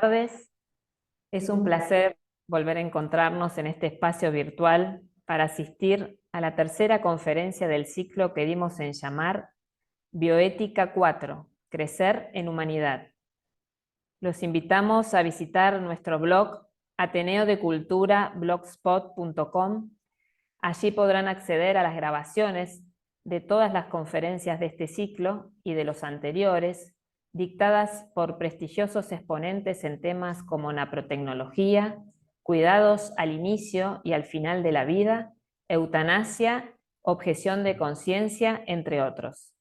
tardes. Es un placer volver a encontrarnos en este espacio virtual para asistir a la tercera conferencia del ciclo que dimos en llamar Bioética 4, Crecer en Humanidad. Los invitamos a visitar nuestro blog ateneodecultura.blogspot.com. Allí podrán acceder a las grabaciones de todas las conferencias de este ciclo y de los anteriores, dictadas por prestigiosos exponentes en temas como naprotecnología, cuidados al inicio y al final de la vida, eutanasia, objeción de conciencia, entre otros.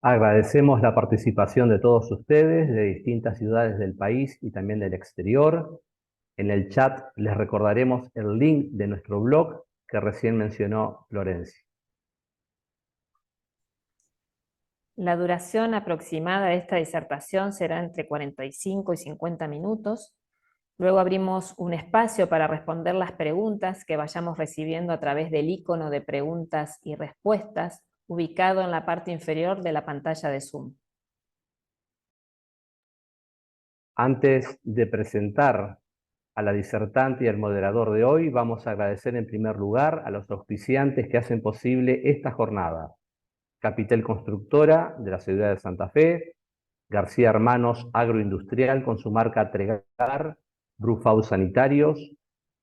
Agradecemos la participación de todos ustedes de distintas ciudades del país y también del exterior. En el chat les recordaremos el link de nuestro blog que recién mencionó Florencia. La duración aproximada de esta disertación será entre 45 y 50 minutos. Luego abrimos un espacio para responder las preguntas que vayamos recibiendo a través del icono de preguntas y respuestas ubicado en la parte inferior de la pantalla de Zoom. Antes de presentar a la disertante y al moderador de hoy, vamos a agradecer en primer lugar a los auspiciantes que hacen posible esta jornada. Capitel Constructora de la ciudad de Santa Fe, García Hermanos Agroindustrial con su marca Tregar, Brufau Sanitarios,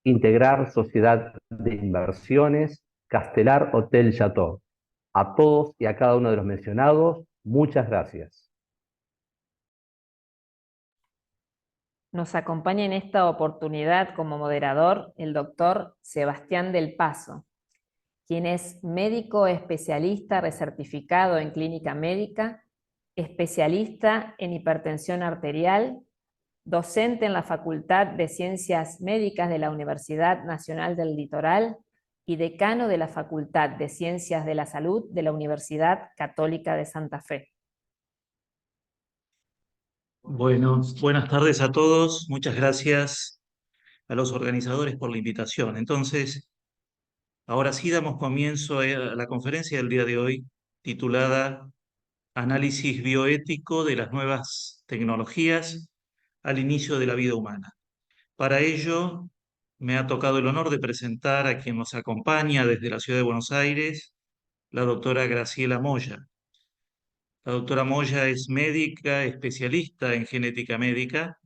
Integrar Sociedad de Inversiones, Castelar Hotel Chateau. A todos y a cada uno de los mencionados, muchas gracias. Nos acompaña en esta oportunidad como moderador el doctor Sebastián del Paso, quien es médico especialista recertificado en clínica médica, especialista en hipertensión arterial, docente en la Facultad de Ciencias Médicas de la Universidad Nacional del Litoral y decano de la Facultad de Ciencias de la Salud de la Universidad Católica de Santa Fe. Bueno, buenas tardes a todos. Muchas gracias a los organizadores por la invitación. Entonces, ahora sí damos comienzo a la conferencia del día de hoy, titulada Análisis bioético de las nuevas tecnologías al inicio de la vida humana. Para ello, me ha tocado el honor de presentar a quien nos acompaña desde la ciudad de Buenos Aires, la doctora Graciela Moya. La doctora Moya es médica, especialista en genética médica,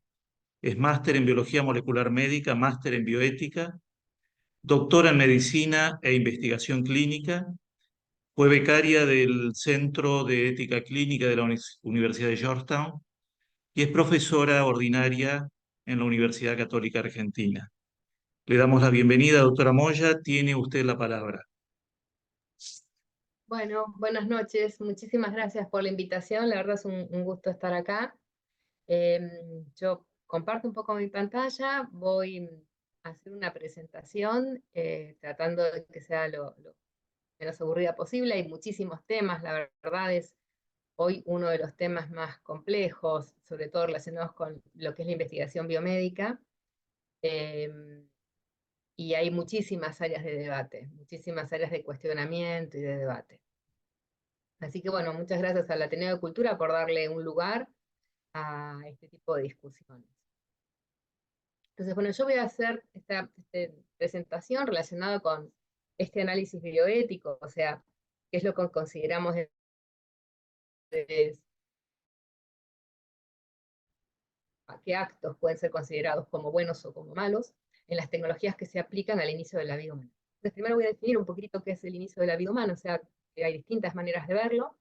es máster en biología molecular médica, máster en bioética, doctora en medicina e investigación clínica, fue becaria del Centro de Ética Clínica de la Universidad de Georgetown y es profesora ordinaria en la Universidad Católica Argentina. Le damos la bienvenida, doctora Moya, tiene usted la palabra. Bueno, buenas noches, muchísimas gracias por la invitación, la verdad es un gusto estar acá. Yo comparto un poco mi pantalla, voy a hacer una presentación tratando de que sea lo menos aburrida posible. Hay muchísimos temas, la verdad es hoy uno de los temas más complejos, sobre todo relacionados con lo que es la investigación biomédica, y hay muchísimas áreas de debate, muchísimas áreas de cuestionamiento y de debate. Así que bueno, muchas gracias al Ateneo de Cultura por darle un lugar a este tipo de discusiones. Entonces, bueno, yo voy a hacer esta presentación relacionada con este análisis bioético, o sea, qué es lo que consideramos qué actos pueden ser considerados como buenos o como malos en las tecnologías que se aplican al inicio de la vida humana. Entonces, primero voy a definir un poquito qué es el inicio de la vida humana, o sea, que hay distintas maneras de verlo,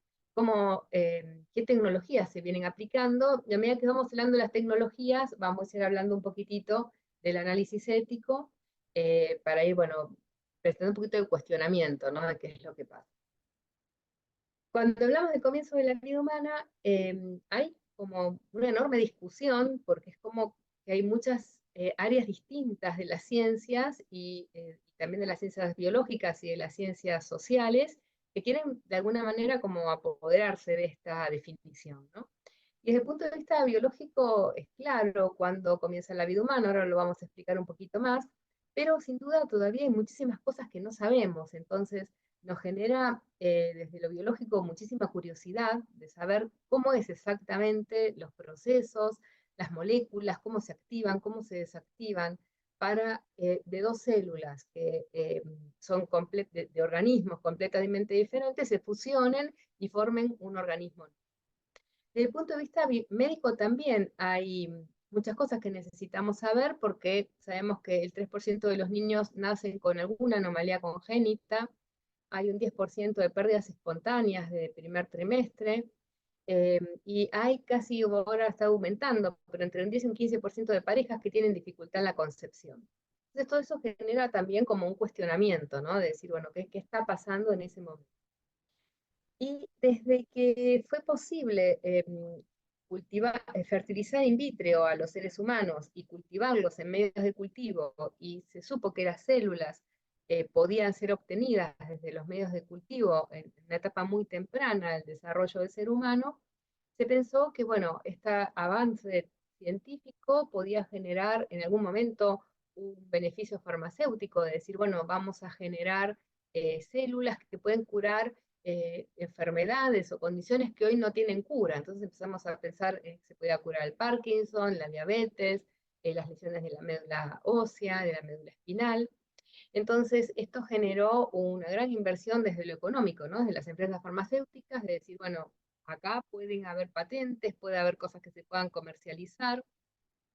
qué tecnologías se vienen aplicando, y a medida que vamos hablando de las tecnologías, vamos a ir hablando un poquitito del análisis ético, para ir, bueno, prestando un poquito de cuestionamiento, ¿no?, de qué es lo que pasa. Cuando hablamos del comienzo de la vida humana, hay como una enorme discusión, porque es como que hay muchas áreas distintas de las ciencias y también de las ciencias biológicas y de las ciencias sociales, que quieren de alguna manera como apoderarse de esta definición, ¿no? Y desde el punto de vista biológico es claro cuándo comienza la vida humana, ahora lo vamos a explicar un poquito más, pero sin duda todavía hay muchísimas cosas que no sabemos, entonces nos genera desde lo biológico muchísima curiosidad de saber cómo es exactamente los procesos, las moléculas, cómo se activan, cómo se desactivan, para de dos células que son de organismos completamente diferentes se fusionen y formen un organismo. Desde el punto de vista médico también hay muchas cosas que necesitamos saber porque sabemos que el 3% de los niños nacen con alguna anomalía congénita, hay un 10% de pérdidas espontáneas de primer trimestre, y hay casi, ahora está aumentando, pero entre un 10 y un 15% de parejas que tienen dificultad en la concepción. Entonces todo eso genera también como un cuestionamiento, ¿no? De decir, bueno, ¿qué está pasando en ese momento? Y desde que fue posible fertilizar in vitro a los seres humanos y cultivarlos en medios de cultivo, y se supo que las células podían ser obtenidas desde los medios de cultivo en una etapa muy temprana del desarrollo del ser humano, se pensó que, bueno, este avance científico podía generar en algún momento un beneficio farmacéutico, de decir, bueno, vamos a generar células que pueden curar enfermedades o condiciones que hoy no tienen cura. Entonces empezamos a pensar que se podía curar el Parkinson, la diabetes, las lesiones de la médula ósea, de la médula espinal. Entonces esto generó una gran inversión desde lo económico, ¿no? Desde las empresas farmacéuticas, de decir, bueno, acá pueden haber patentes, puede haber cosas que se puedan comercializar,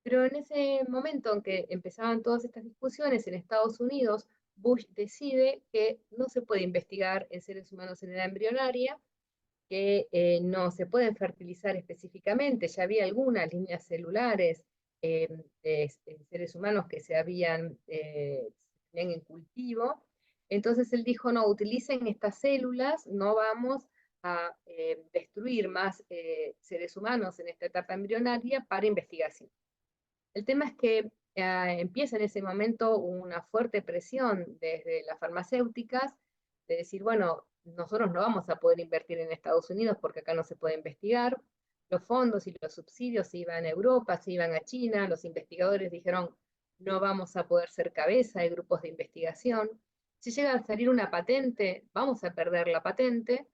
pero en ese momento en que empezaban todas estas discusiones en Estados Unidos, Bush decide que no se puede investigar en seres humanos en edad embrionaria, que no se pueden fertilizar específicamente, ya había algunas líneas celulares de seres humanos que se habían en cultivo, entonces él dijo, no, utilicen estas células, no vamos a destruir más seres humanos en esta etapa embrionaria para investigación. El tema es que empieza en ese momento una fuerte presión desde las farmacéuticas de decir, bueno, nosotros no vamos a poder invertir en Estados Unidos porque acá no se puede investigar. Los fondos y los subsidios se iban a Europa, se iban a China, los investigadores dijeron, no vamos a poder ser cabeza de grupos de investigación. Si llega a salir una patente, vamos a perder la patente.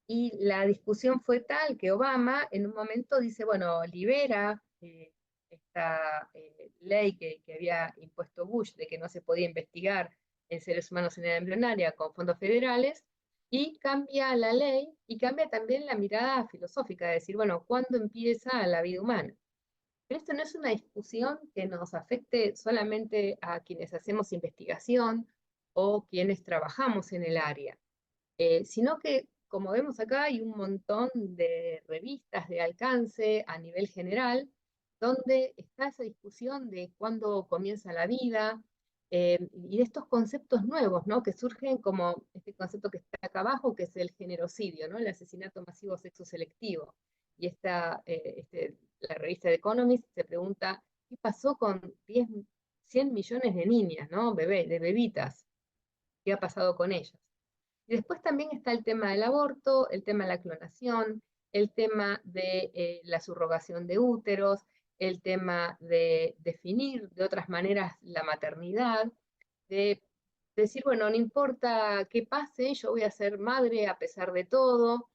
Y la discusión fue tal que Obama en un momento dice, bueno, libera esta ley que había impuesto Bush de que no se podía investigar en seres humanos en edad embrionaria con fondos federales, y cambia la ley y cambia también la mirada filosófica, de decir, bueno, ¿cuándo empieza la vida humana? Pero esto no es una discusión que nos afecte solamente a quienes hacemos investigación o quienes trabajamos en el área, sino que, como vemos acá, hay un montón de revistas de alcance a nivel general, donde está esa discusión de cuándo comienza la vida, y de estos conceptos nuevos, ¿no? Que surgen como este concepto que está acá abajo, que es el generocidio, ¿no? El asesinato masivo sexo selectivo. Y la revista The Economist se pregunta, ¿qué pasó con 100 millones de niñas, ¿no? de bebitas? ¿Qué ha pasado con ellas? Y después también está el tema del aborto, el tema de la clonación, el tema de la subrogación de úteros, el tema de definir de otras maneras la maternidad, de decir, bueno, no importa qué pase, yo voy a ser madre a pesar de todo,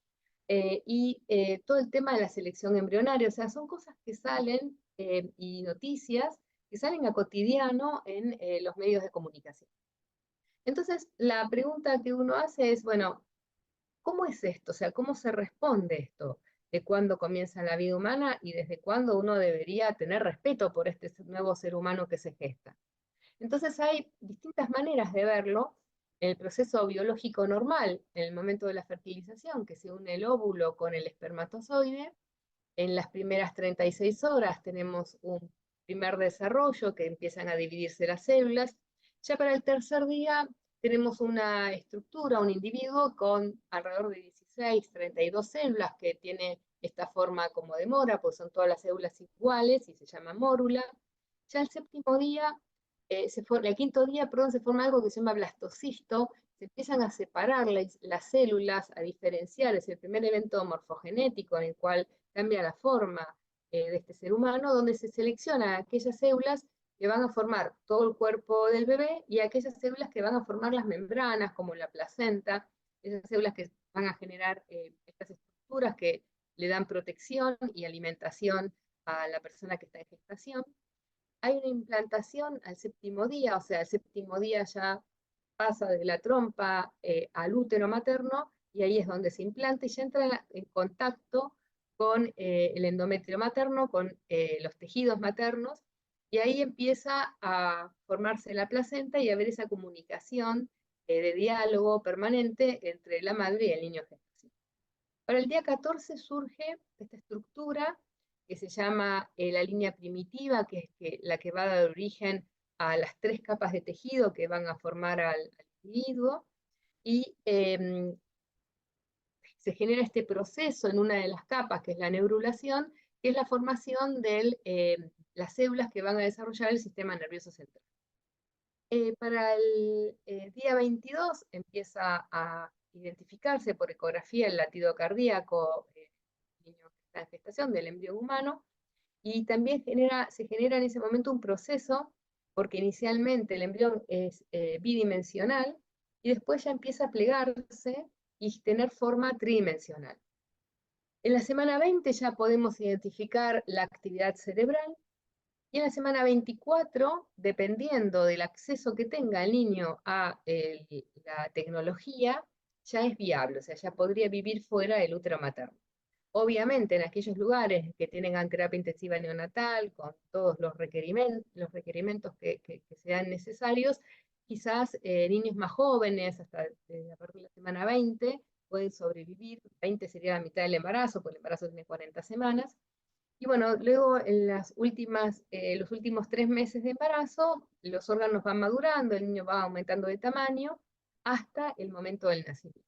y todo el tema de la selección embrionaria, o sea, son cosas que salen y noticias que salen a cotidiano en los medios de comunicación. Entonces, la pregunta que uno hace es, bueno, ¿cómo es esto? O sea, ¿cómo se responde esto? ¿De cuándo comienza la vida humana y desde cuándo uno debería tener respeto por este nuevo ser humano que se gesta? Entonces hay distintas maneras de verlo. El proceso biológico normal, en el momento de la fertilización, que se une el óvulo con el espermatozoide, en las primeras 36 horas tenemos un primer desarrollo que empiezan a dividirse las células. Ya para el tercer día tenemos una estructura, un individuo con alrededor de 16, 32 células que tiene esta forma como de mora, pues son todas las células iguales y se llama mórula. Ya el séptimo día, el quinto día, perdón, se forma algo que se llama blastocisto, se empiezan a separar las células, a diferenciar, es el primer evento morfogenético en el cual cambia la forma de este ser humano, donde se seleccionan aquellas células que van a formar todo el cuerpo del bebé y aquellas células que van a formar las membranas, como la placenta, esas células que van a generar estas estructuras que le dan protección y alimentación a la persona que está en gestación. Hay una implantación al 7º día, o sea, al 7º día ya pasa de la trompa al útero materno, y ahí es donde se implanta y ya entra en contacto con el endometrio materno, con los tejidos maternos, y ahí empieza a formarse la placenta y a haber esa comunicación de diálogo permanente entre la madre y el niño en gestación. Para el día 14 surge esta estructura que se llama la línea primitiva, que es la que va a dar origen a las 3 capas de tejido que van a formar al individuo, y se genera este proceso en una de las capas, que es la neurulación, que es la formación de las células que van a desarrollar el sistema nervioso central. Para el día 22 empieza a identificarse por ecografía el latido cardíaco del niño que está en gestación, del embrión humano, y también se genera en ese momento un proceso, porque inicialmente el embrión es bidimensional, y después ya empieza a plegarse y tener forma tridimensional. En la semana 20 ya podemos identificar la actividad cerebral, y en la semana 24, dependiendo del acceso que tenga el niño a la tecnología, ya es viable, o sea, ya podría vivir fuera del útero materno. Obviamente, en aquellos lugares que tengan terapia intensiva neonatal, con todos los requerimientos que sean necesarios, quizás niños más jóvenes, hasta a partir de la semana 20, pueden sobrevivir. 20 sería la mitad del embarazo, porque el embarazo tiene 40 semanas. Y bueno, luego en los últimos 3 meses de embarazo, los órganos van madurando, el niño va aumentando de tamaño hasta el momento del nacimiento.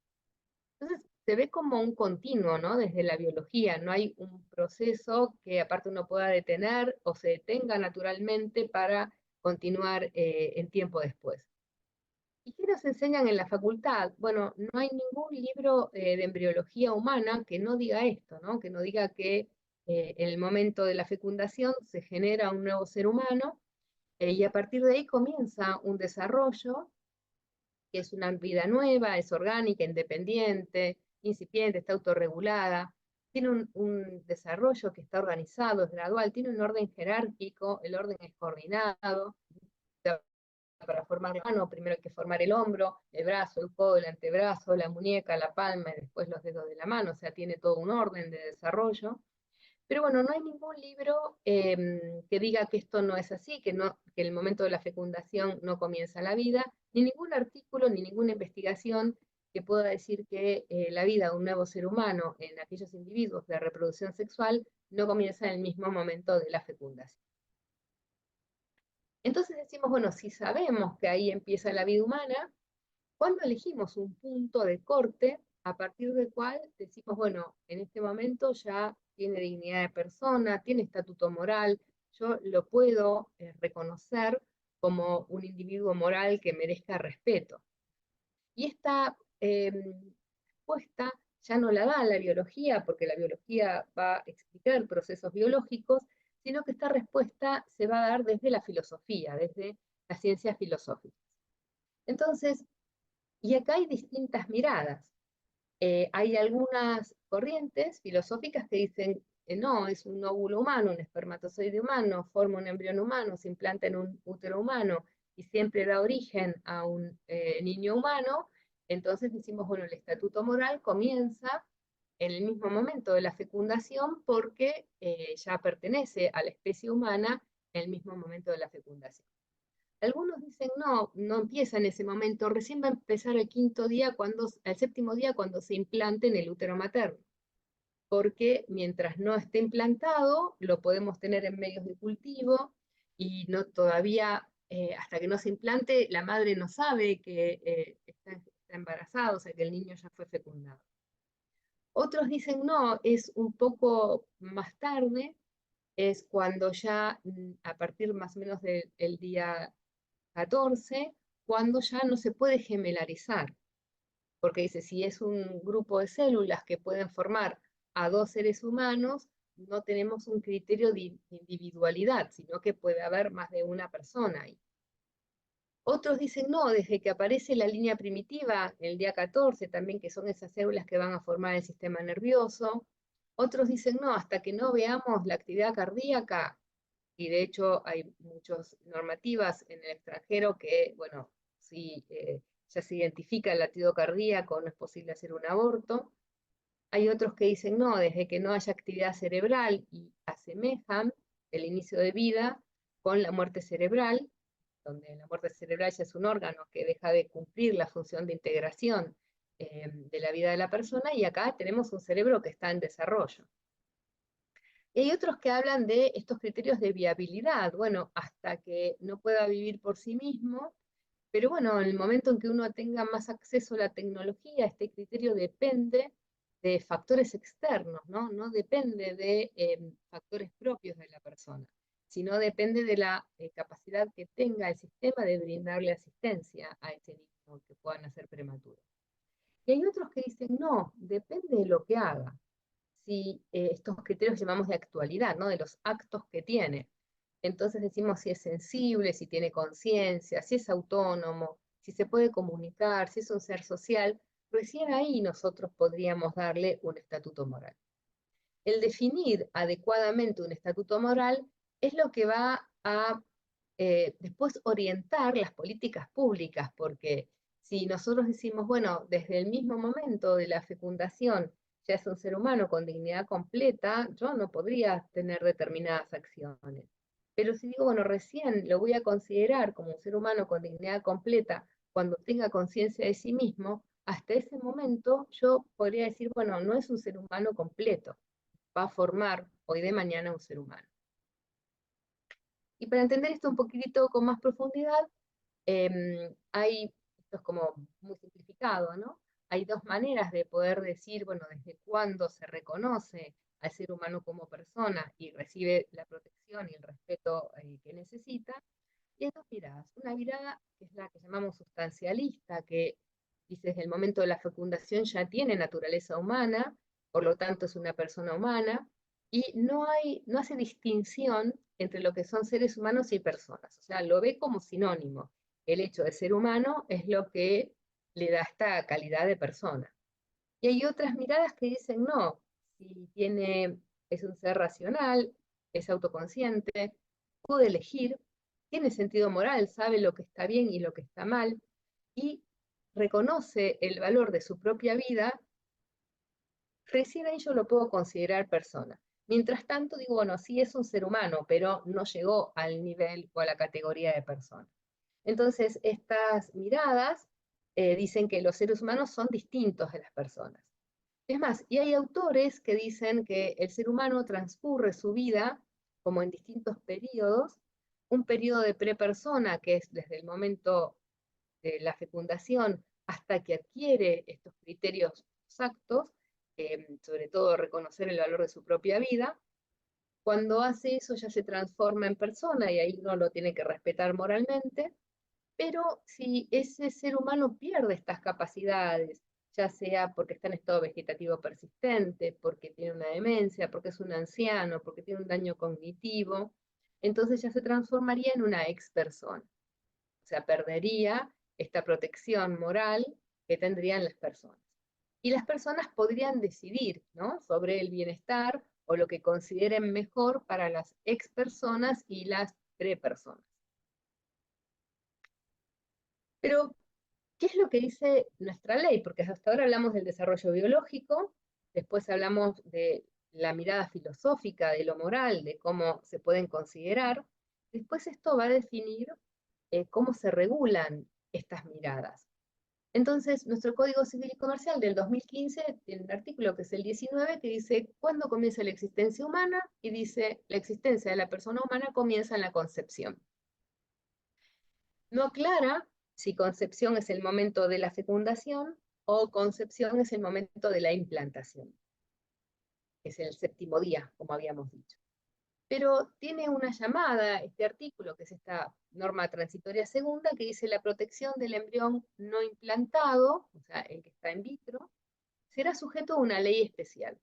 Entonces, se ve como un continuo, ¿no? Desde la biología, no hay un proceso que aparte uno pueda detener o se detenga naturalmente para continuar en tiempo después. ¿Y qué nos enseñan en la facultad? Bueno, no hay ningún libro de embriología humana que no diga esto, ¿no? Que no diga que en el momento de la fecundación se genera un nuevo ser humano, y a partir de ahí comienza un desarrollo que es una vida nueva, es orgánica, independiente, incipiente, está autorregulada, tiene un desarrollo que está organizado, es gradual, tiene un orden jerárquico, el orden es coordinado. Para formar la mano, primero hay que formar el hombro, el brazo, el codo, el antebrazo, la muñeca, la palma y después los dedos de la mano, o sea, tiene todo un orden de desarrollo. Pero bueno, no hay ningún libro que diga que esto no es así, que el momento de la fecundación no comienza la vida, ni ningún artículo, ni ninguna investigación que pueda decir que la vida de un nuevo ser humano en aquellos individuos de reproducción sexual no comienza en el mismo momento de la fecundación. Entonces decimos, bueno, si sabemos que ahí empieza la vida humana, ¿cuándo elegimos un punto de corte a partir del cual decimos, bueno, en este momento ya tiene dignidad de persona, tiene estatuto moral, yo lo puedo reconocer como un individuo moral que merezca respeto? Y esta respuesta ya no la da la biología, porque la biología va a explicar procesos biológicos, sino que esta respuesta se va a dar desde la filosofía, desde las ciencias filosóficas. Entonces, y acá hay distintas miradas. Hay algunas corrientes filosóficas que dicen, no, es un óvulo humano, un espermatozoide humano, forma un embrión humano, se implanta en un útero humano y siempre da origen a un niño humano. Entonces decimos, bueno, el estatuto moral comienza en el mismo momento de la fecundación porque ya pertenece a la especie humana en el mismo momento de la fecundación. Algunos dicen, no, no empieza en ese momento, recién va a empezar el 5º día, el 7º día cuando se implante en el útero materno. Porque mientras no esté implantado, lo podemos tener en medios de cultivo y no todavía, hasta que no se implante, la madre no sabe que está embarazada, o sea que el niño ya fue fecundado. Otros dicen, no, es un poco más tarde, es cuando ya, a partir más o menos del día 14, cuando ya no se puede gemelarizar, porque dice, si es un grupo de células que pueden formar a 2 seres humanos, no tenemos un criterio de individualidad, sino que puede haber más de una persona ahí. Otros dicen no, desde que aparece la línea primitiva, el día 14 también, que son esas células que van a formar el sistema nervioso. Otros dicen no, hasta que no veamos la actividad cardíaca, y de hecho hay muchas normativas en el extranjero que, bueno, si ya se identifica el latido cardíaco, no es posible hacer un aborto. Hay otros que dicen no, desde que no haya actividad cerebral, y asemejan el inicio de vida con la muerte cerebral, donde la muerte cerebral ya es un órgano que deja de cumplir la función de integración de la vida de la persona, y acá tenemos un cerebro que está en desarrollo. Y hay otros que hablan de estos criterios de viabilidad, bueno, hasta que no pueda vivir por sí mismo, pero bueno, en el momento en que uno tenga más acceso a la tecnología, este criterio depende de factores externos, ¿no? No depende de factores propios de la persona, sino depende de la capacidad que tenga el sistema de brindarle asistencia a ese niño que pueda nacer prematuro. Y hay otros que dicen, no, depende de lo que haga. Si estos criterios llamamos de actualidad, ¿no? De los actos que tiene. Entonces decimos si es sensible, si tiene conciencia, si es autónomo, si se puede comunicar, si es un ser social. Recién ahí nosotros podríamos darle un estatuto moral. El definir adecuadamente un estatuto moral es lo que va a después orientar las políticas públicas, porque si nosotros decimos, bueno, desde el mismo momento de la fecundación ya es un ser humano con dignidad completa, yo no podría tener determinadas acciones. Pero si digo, bueno, recién lo voy a considerar como un ser humano con dignidad completa cuando tenga conciencia de sí mismo, hasta ese momento yo podría decir, bueno, no es un ser humano completo, va a formar hoy de mañana un ser humano. Y para entender esto un poquitito con más profundidad, esto es como muy simplificado, ¿no? Hay dos maneras de poder decir, bueno, desde cuándo se reconoce al ser humano como persona y recibe la protección y el respeto que necesita. Y hay dos miradas. Una mirada que es la que llamamos sustancialista, que dice desde el momento de la fecundación ya tiene naturaleza humana, por lo tanto es una persona humana, y no hace distinción entre lo que son seres humanos y personas, o sea, lo ve como sinónimo. El hecho de ser humano es lo que le da esta calidad de persona. Y hay otras miradas que dicen no, si es un ser racional, es autoconsciente, puede elegir, tiene sentido moral, sabe lo que está bien y lo que está mal, y reconoce el valor de su propia vida, recién ahí yo lo puedo considerar persona. Mientras tanto, digo, bueno, sí es un ser humano, pero no llegó al nivel o a la categoría de persona. Entonces, estas miradas dicen que los seres humanos son distintos de las personas. Es más, y hay autores que dicen que el ser humano transcurre su vida como en distintos periodos, un periodo de prepersona, que es desde el momento de la fecundación hasta que adquiere estos criterios exactos, sobre todo reconocer el valor de su propia vida. Cuando hace eso ya se transforma en persona y ahí uno lo tiene que respetar moralmente, pero si ese ser humano pierde estas capacidades, ya sea porque está en estado vegetativo persistente, porque tiene una demencia, porque es un anciano, porque tiene un daño cognitivo, entonces ya se transformaría en una ex persona. O sea, perdería esta protección moral que tendrían las personas. Y las personas podrían decidir, ¿no?, sobre el bienestar o lo que consideren mejor para las ex personas y las prepersonas. Pero, ¿qué es lo que dice nuestra ley? Porque hasta ahora hablamos del desarrollo biológico, después hablamos de la mirada filosófica, de lo moral, de cómo se pueden considerar. Después esto va a definir cómo se regulan estas miradas. Entonces, nuestro Código Civil y Comercial del 2015 tiene un artículo que es el 19 que dice cuándo comienza la existencia humana, y dice la existencia de la persona humana comienza en la concepción. No aclara si concepción es el momento de la fecundación o concepción es el momento de la implantación. Es el séptimo día, como habíamos dicho. Pero tiene una llamada, este artículo, que es esta norma transitoria segunda, que dice la protección del embrión no implantado, o sea, el que está in vitro, será sujeto a una ley especial.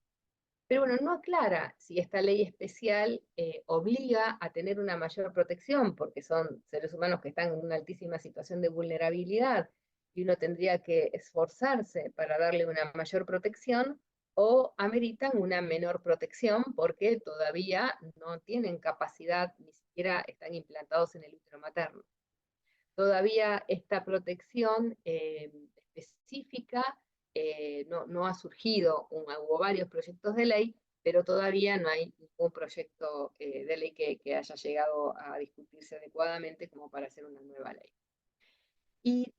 Pero bueno, no aclara si esta ley especial obliga a tener una mayor protección, porque son seres humanos que están en una altísima situación de vulnerabilidad, y uno tendría que esforzarse para darle una mayor protección, o ameritan una menor protección porque todavía no tienen capacidad, ni siquiera están implantados en el útero materno. Todavía esta protección específica no ha surgido, hubo varios proyectos de ley, pero todavía no hay ningún proyecto de ley que haya llegado a discutirse adecuadamente como para hacer una nueva ley. Y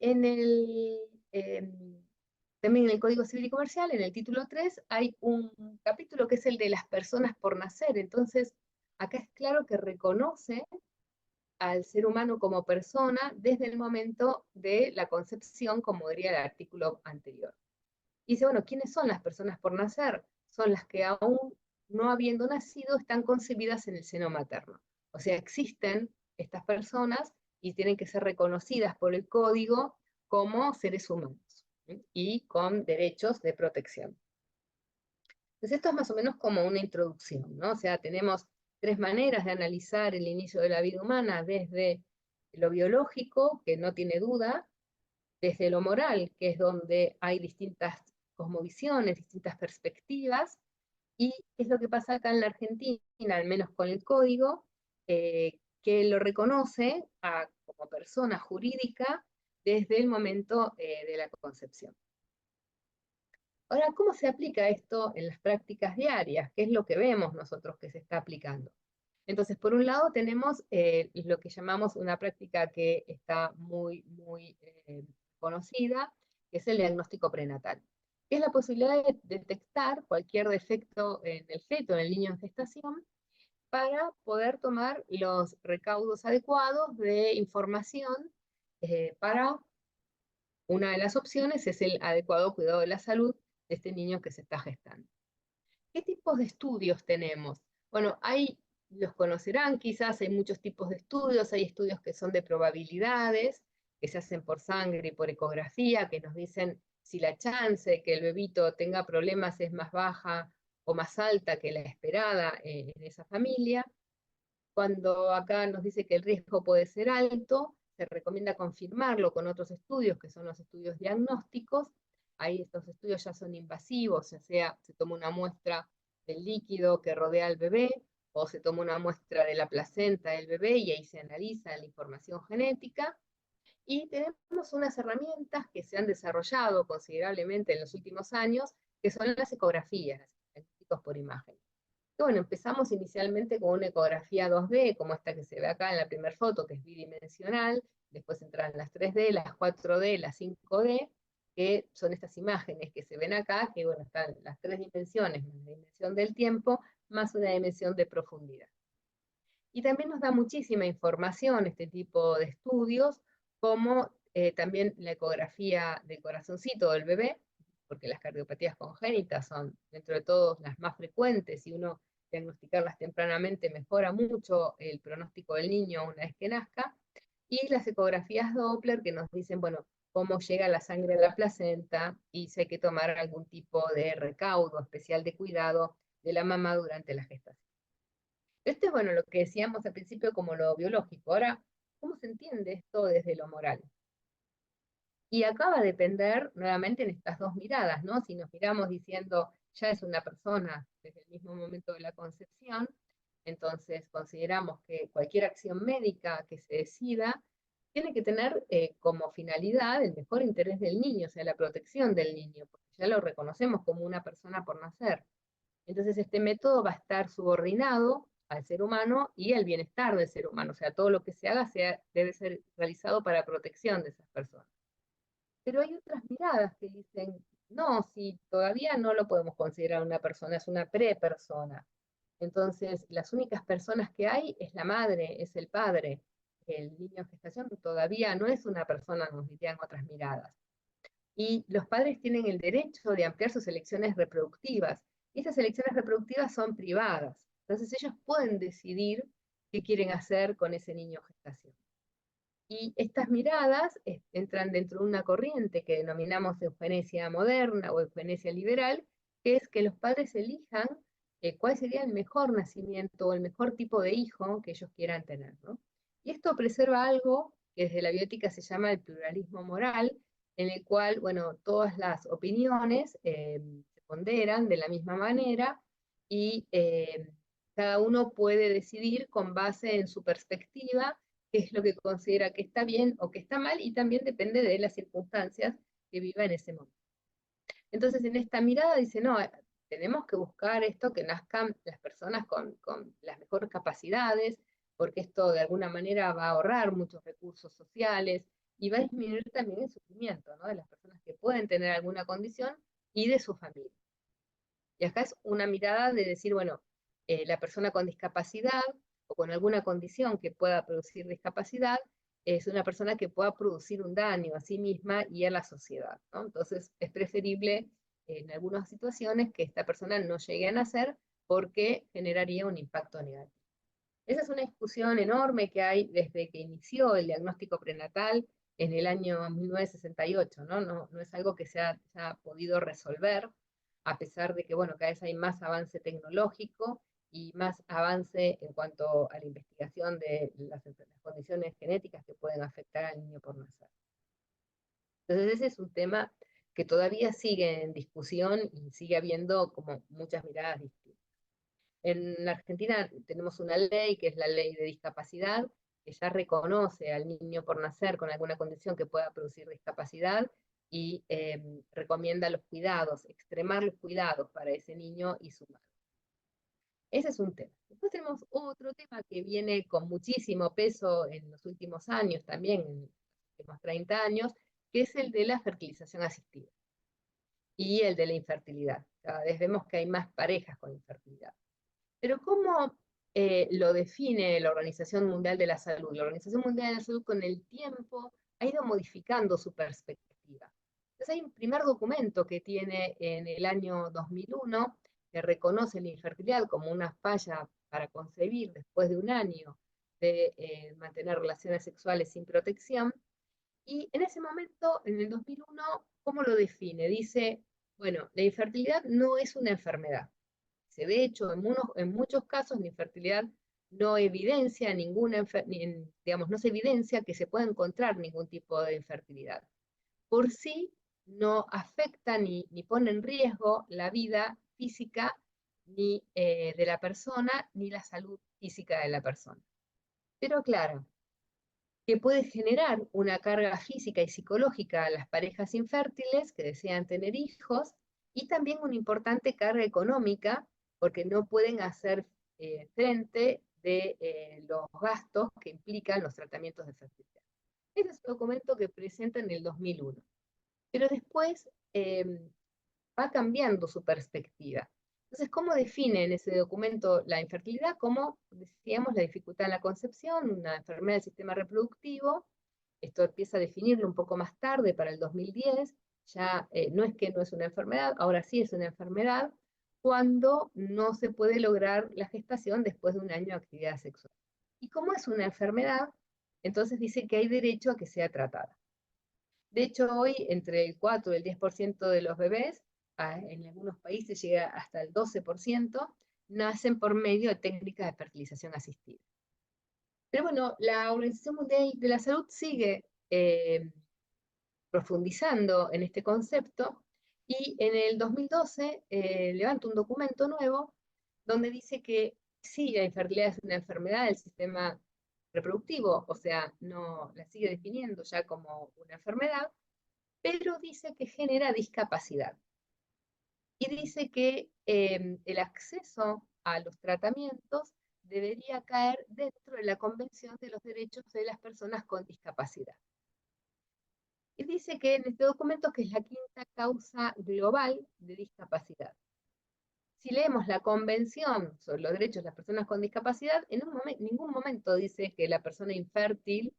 también en el Código Civil y Comercial, en el título 3, hay un capítulo que es el de las personas por nacer. Entonces, acá es claro que reconoce al ser humano como persona desde el momento de la concepción, como diría el artículo anterior. Y dice, bueno, ¿quiénes son las personas por nacer? Son las que aún no habiendo nacido están concebidas en el seno materno. O sea, existen estas personas y tienen que ser reconocidas por el código como seres humanos, ¿sí? Y con derechos de protección. Entonces esto es más o menos como una introducción, ¿no? O sea, tenemos tres maneras de analizar el inicio de la vida humana, desde lo biológico, que no tiene duda, desde lo moral, que es donde hay distintas cosmovisiones, distintas perspectivas, y es lo que pasa acá en la Argentina, al menos con el código, que lo reconoce como persona jurídica desde el momento de la concepción. Ahora, ¿cómo se aplica esto en las prácticas diarias? ¿Qué es lo que vemos nosotros que se está aplicando? Entonces, por un lado tenemos lo que llamamos una práctica que está muy conocida, que es el diagnóstico prenatal, que es la posibilidad de detectar cualquier defecto en el feto, en el niño en gestación, para poder tomar los recaudos adecuados de información para una de las opciones es el adecuado cuidado de la salud de este niño que se está gestando. ¿Qué tipos de estudios tenemos? Bueno, los conocerán quizás, hay muchos tipos de estudios, hay estudios que son de probabilidades, que se hacen por sangre y por ecografía, que nos dicen si la chance de que el bebito tenga problemas es más baja o más alta que la esperada en esa familia. Cuando acá nos dice que el riesgo puede ser alto, se recomienda confirmarlo con otros estudios, que son los estudios diagnósticos. Ahí estos estudios ya son invasivos, o sea, se toma una muestra del líquido que rodea al bebé, o se toma una muestra de la placenta del bebé y ahí se analiza la información genética. Y tenemos unas herramientas que se han desarrollado considerablemente en los últimos años, que son las ecografías, diagnósticos por imagen. Bueno, empezamos inicialmente con una ecografía 2D, como esta que se ve acá en la primera foto, que es bidimensional, después entran las 3D, las 4D, las 5D, que son estas imágenes que se ven acá, que bueno, están las tres dimensiones, más la dimensión del tiempo, más una dimensión de profundidad. Y también nos da muchísima información este tipo de estudios, como también la ecografía del corazoncito del bebé, porque las cardiopatías congénitas son, dentro de todos, las más frecuentes, y uno diagnosticarlas tempranamente mejora mucho el pronóstico del niño una vez que nazca, y las ecografías Doppler que nos dicen, bueno, cómo llega la sangre a la placenta y si hay que tomar algún tipo de recaudo especial de cuidado de la mamá durante la gestación. Esto es, bueno, lo que decíamos al principio como lo biológico. Ahora, ¿cómo se entiende esto desde lo moral? Y acá va a depender nuevamente en estas dos miradas, ¿no? Si nos miramos diciendo, ya es una persona desde el mismo momento de la concepción, entonces consideramos que cualquier acción médica que se decida tiene que tener como finalidad el mejor interés del niño, o sea, la protección del niño, porque ya lo reconocemos como una persona por nacer. Entonces este método va a estar subordinado al ser humano y al bienestar del ser humano, o sea, todo lo que se haga debe ser realizado para protección de esas personas. Pero hay otras miradas que dicen, no, si todavía no lo podemos considerar una persona, es una prepersona. Entonces, las únicas personas que hay es la madre, es el padre. El niño en gestación todavía no es una persona, nos dirían otras miradas. Y los padres tienen el derecho de ampliar sus elecciones reproductivas. Y esas elecciones reproductivas son privadas. Entonces, ellos pueden decidir qué quieren hacer con ese niño en gestación. Y estas miradas entran dentro de una corriente que denominamos eugenesia moderna o eugenesia liberal, que es que los padres elijan cuál sería el mejor nacimiento o el mejor tipo de hijo que ellos quieran tener, ¿no? Y esto preserva algo que desde la bioética se llama el pluralismo moral, en el cual, bueno, todas las opiniones se ponderan de la misma manera y cada uno puede decidir con base en su perspectiva qué es lo que considera que está bien o que está mal, y también depende de las circunstancias que viva en ese momento. Entonces, en esta mirada dice, no, tenemos que buscar esto, que nazcan las personas con las mejores capacidades, porque esto de alguna manera va a ahorrar muchos recursos sociales y va a disminuir también el sufrimiento, ¿no?, de las personas que pueden tener alguna condición y de su familia. Y acá es una mirada de decir, bueno, la persona con discapacidad o con alguna condición que pueda producir discapacidad es una persona que pueda producir un daño a sí misma y a la sociedad, ¿no? Entonces es preferible en algunas situaciones que esta persona no llegue a nacer porque generaría un impacto negativo. Esa es una discusión enorme que hay desde que inició el diagnóstico prenatal en el año 1968, ¿no? No es algo que se ha podido resolver, a pesar de que, bueno, cada vez hay más avance tecnológico y más avance en cuanto a la investigación de las condiciones genéticas que pueden afectar al niño por nacer. Entonces ese es un tema que todavía sigue en discusión y sigue habiendo como muchas miradas distintas. En Argentina tenemos una ley, que es la ley de discapacidad, que ya reconoce al niño por nacer con alguna condición que pueda producir discapacidad y recomienda los cuidados, extremar los cuidados para ese niño y su madre. Ese es un tema. Después tenemos otro tema que viene con muchísimo peso en los últimos años, también en los últimos 30 años, que es el de la fertilización asistida y el de la infertilidad. Cada vez vemos que hay más parejas con infertilidad. Pero ¿cómo lo define la Organización Mundial de la Salud? La Organización Mundial de la Salud con el tiempo ha ido modificando su perspectiva. Entonces hay un primer documento que tiene en el año 2001 que reconoce la infertilidad como una falla para concebir después de un año de mantener relaciones sexuales sin protección. Y en ese momento, en el 2001, ¿cómo lo define? Dice, bueno, la infertilidad no es una enfermedad. De hecho, en muchos casos la infertilidad no evidencia digamos, no se evidencia que se pueda encontrar ningún tipo de infertilidad. Por sí, no afecta ni pone en riesgo la vida física ni de la persona, ni la salud física de la persona. Pero claro, que puede generar una carga física y psicológica a las parejas infértiles que desean tener hijos, y también una importante carga económica, porque no pueden hacer frente de los gastos que implican los tratamientos de fertilidad. Ese es un documento que presenta en el 2001. Pero después va cambiando su perspectiva. Entonces, ¿cómo define en ese documento la infertilidad? Como decíamos, la dificultad en la concepción, una enfermedad del sistema reproductivo. Esto empieza a definirlo un poco más tarde, para el 2010. Ya no es que no es una enfermedad, ahora sí es una enfermedad, cuando no se puede lograr la gestación después de un año de actividad sexual. Y como es una enfermedad, entonces dice que hay derecho a que sea tratada. De hecho, hoy entre el 4 y el 10% de los bebés, en algunos países llega hasta el 12%, nacen por medio de técnicas de fertilización asistida. Pero bueno, la Organización Mundial de la Salud sigue profundizando en este concepto, y en el 2012 levanta un documento nuevo donde dice que sí, la infertilidad es una enfermedad del sistema reproductivo, o sea, no la sigue definiendo ya como una enfermedad, pero dice que genera discapacidad. Y dice que el acceso a los tratamientos debería caer dentro de la Convención de los Derechos de las Personas con Discapacidad. Y dice que en este documento, que es la quinta causa global de discapacidad. Si leemos la Convención sobre los Derechos de las Personas con Discapacidad, en ningún momento dice que la persona infértil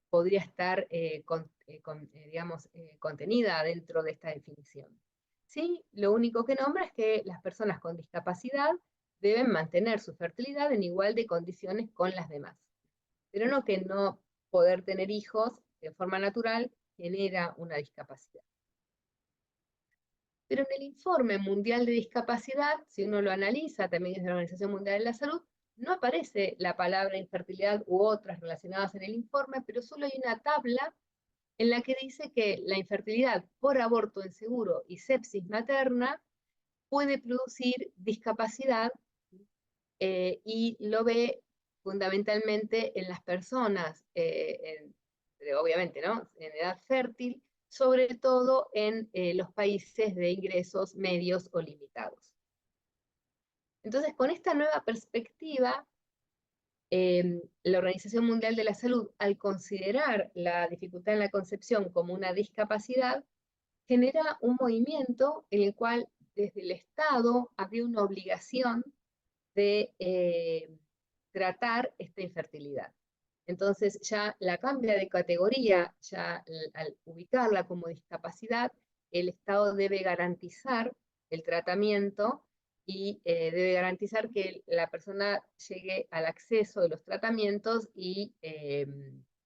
podría estar digamos, contenida dentro de esta definición. Sí, lo único que nombra es que las personas con discapacidad deben mantener su fertilidad en igual de condiciones con las demás, pero no que no poder tener hijos de forma natural genera una discapacidad. Pero en el Informe Mundial de Discapacidad, si uno lo analiza, también es de la Organización Mundial de la Salud, no aparece la palabra infertilidad u otras relacionadas en el informe, pero solo hay una tabla en la que dice que la infertilidad por aborto inseguro y sepsis materna puede producir discapacidad, y lo ve fundamentalmente en las personas, obviamente, ¿no?, en edad fértil, sobre todo en los países de ingresos medios o limitados. Entonces, con esta nueva perspectiva, la Organización Mundial de la Salud, al considerar la dificultad en la concepción como una discapacidad, genera un movimiento en el cual desde el Estado había una obligación de tratar esta infertilidad. Entonces ya la cambia de categoría, ya al ubicarla como discapacidad, el Estado debe garantizar el tratamiento y debe garantizar que la persona llegue al acceso de los tratamientos y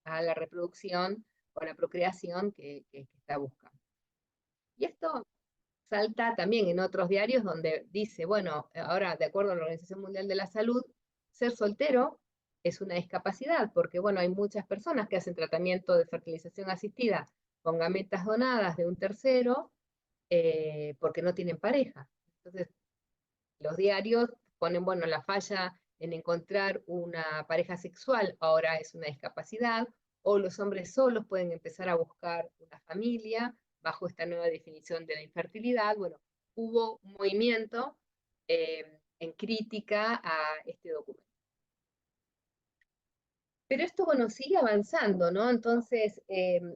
a la reproducción o la procreación que está buscando. Y esto salta también en otros diarios donde dice, bueno, ahora de acuerdo a la Organización Mundial de la Salud, ser soltero es una discapacidad, porque bueno, hay muchas personas que hacen tratamiento de fertilización asistida con gametas donadas de un tercero, porque no tienen pareja. Entonces, los diarios ponen, bueno, la falla en encontrar una pareja sexual ahora es una discapacidad, o los hombres solos pueden empezar a buscar una familia bajo esta nueva definición de la infertilidad. Bueno, hubo un movimiento en crítica a este documento. Pero esto, bueno, sigue avanzando, ¿no? Entonces,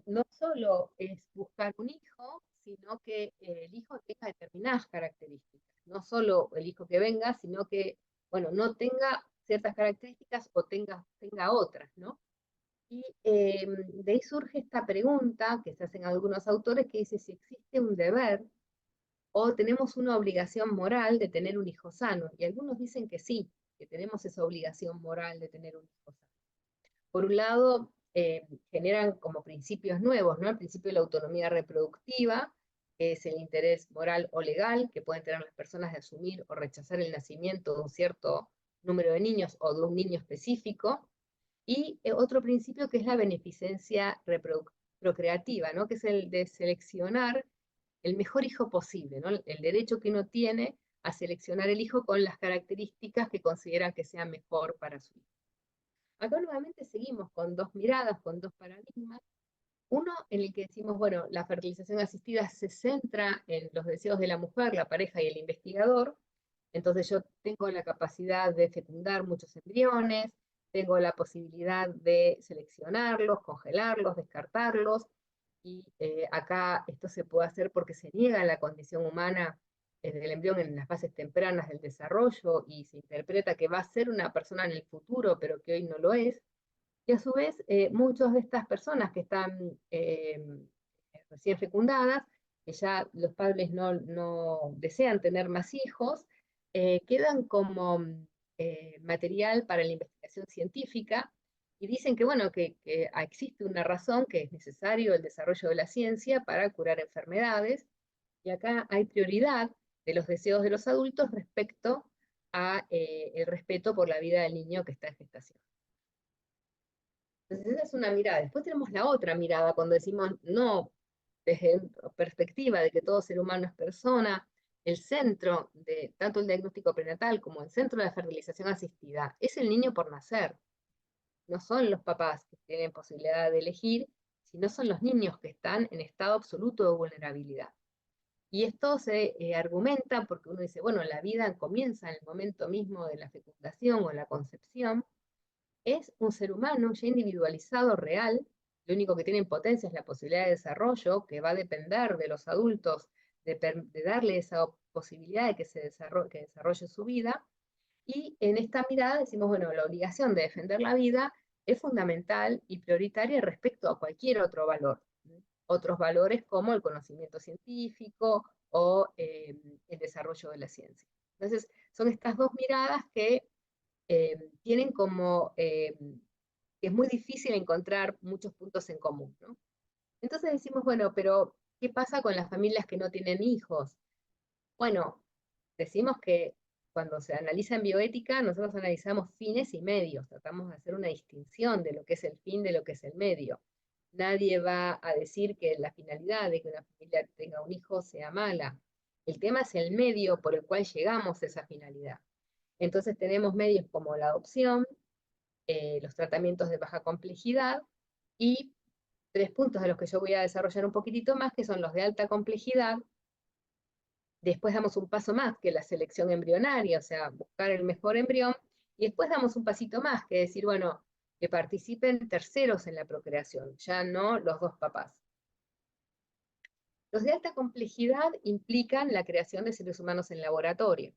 no solo es buscar un hijo, sino que el hijo tenga determinadas características. No solo el hijo que venga, sino que, bueno, no tenga ciertas características o tenga otras, ¿no? Y de ahí surge esta pregunta que se hacen algunos autores que dice si existe un deber o tenemos una obligación moral de tener un hijo sano. Y algunos dicen que sí, que tenemos esa obligación moral de tener un hijo sano. Por un lado, generan como principios nuevos, ¿no? El principio de la autonomía reproductiva, que es el interés moral o legal que pueden tener las personas de asumir o rechazar el nacimiento de un cierto número de niños o de un niño específico. Y otro principio que es la beneficencia procreativa, ¿no? Que es el de seleccionar el mejor hijo posible, ¿no? El derecho que uno tiene a seleccionar el hijo con las características que considera que sean mejor para su hijo. Acá nuevamente seguimos con dos miradas, con dos paradigmas. Uno en el que decimos, bueno, la fertilización asistida se centra en los deseos de la mujer, la pareja y el investigador. Entonces yo tengo la capacidad de fecundar muchos embriones, tengo la posibilidad de seleccionarlos, congelarlos, descartarlos, y acá esto se puede hacer porque se niega la condición humana del embrión en las fases tempranas del desarrollo y se interpreta que va a ser una persona en el futuro, pero que hoy no lo es. Y a su vez, muchas de estas personas que están recién fecundadas, que ya los padres no desean tener más hijos, quedan como material para la investigación científica y dicen que, bueno, que existe una razón, que es necesario el desarrollo de la ciencia para curar enfermedades, y acá hay prioridad de los deseos de los adultos respecto a el respeto por la vida del niño que está en gestación. Entonces esa es una mirada. Después tenemos la otra mirada cuando decimos, no, desde la perspectiva de que todo ser humano es persona, el centro de tanto el diagnóstico prenatal como el centro de la fertilización asistida es el niño por nacer. No son los papás que tienen posibilidad de elegir, sino son los niños que están en estado absoluto de vulnerabilidad. Y esto se argumenta porque uno dice, bueno, la vida comienza en el momento mismo de la fecundación o la concepción, es un ser humano ya individualizado, real, lo único que tiene en potencia es la posibilidad de desarrollo, que va a depender de los adultos, de darle esa posibilidad de que desarrolle su vida, y en esta mirada decimos, bueno, la obligación de defender la vida es fundamental y prioritaria respecto a cualquier otro valor. Otros valores como el conocimiento científico o el desarrollo de la ciencia. Entonces, son estas dos miradas que tienen como que es muy difícil encontrar muchos puntos en común, ¿no? Entonces decimos, bueno, pero ¿qué pasa con las familias que no tienen hijos? Bueno, decimos que cuando se analiza en bioética, nosotros analizamos fines y medios, tratamos de hacer una distinción de lo que es el fin de lo que es el medio. Nadie va a decir que la finalidad de que una familia tenga un hijo sea mala. El tema es el medio por el cual llegamos a esa finalidad. Entonces tenemos medios como la adopción, los tratamientos de baja complejidad y 3 puntos de los que yo voy a desarrollar un poquitito más, que son los de alta complejidad. Después damos un paso más, que la selección embrionaria, o sea, buscar el mejor embrión, y después damos un pasito más, que decir, bueno, que participen terceros en la procreación, ya no los dos papás. Los de alta complejidad implican la creación de seres humanos en laboratorio,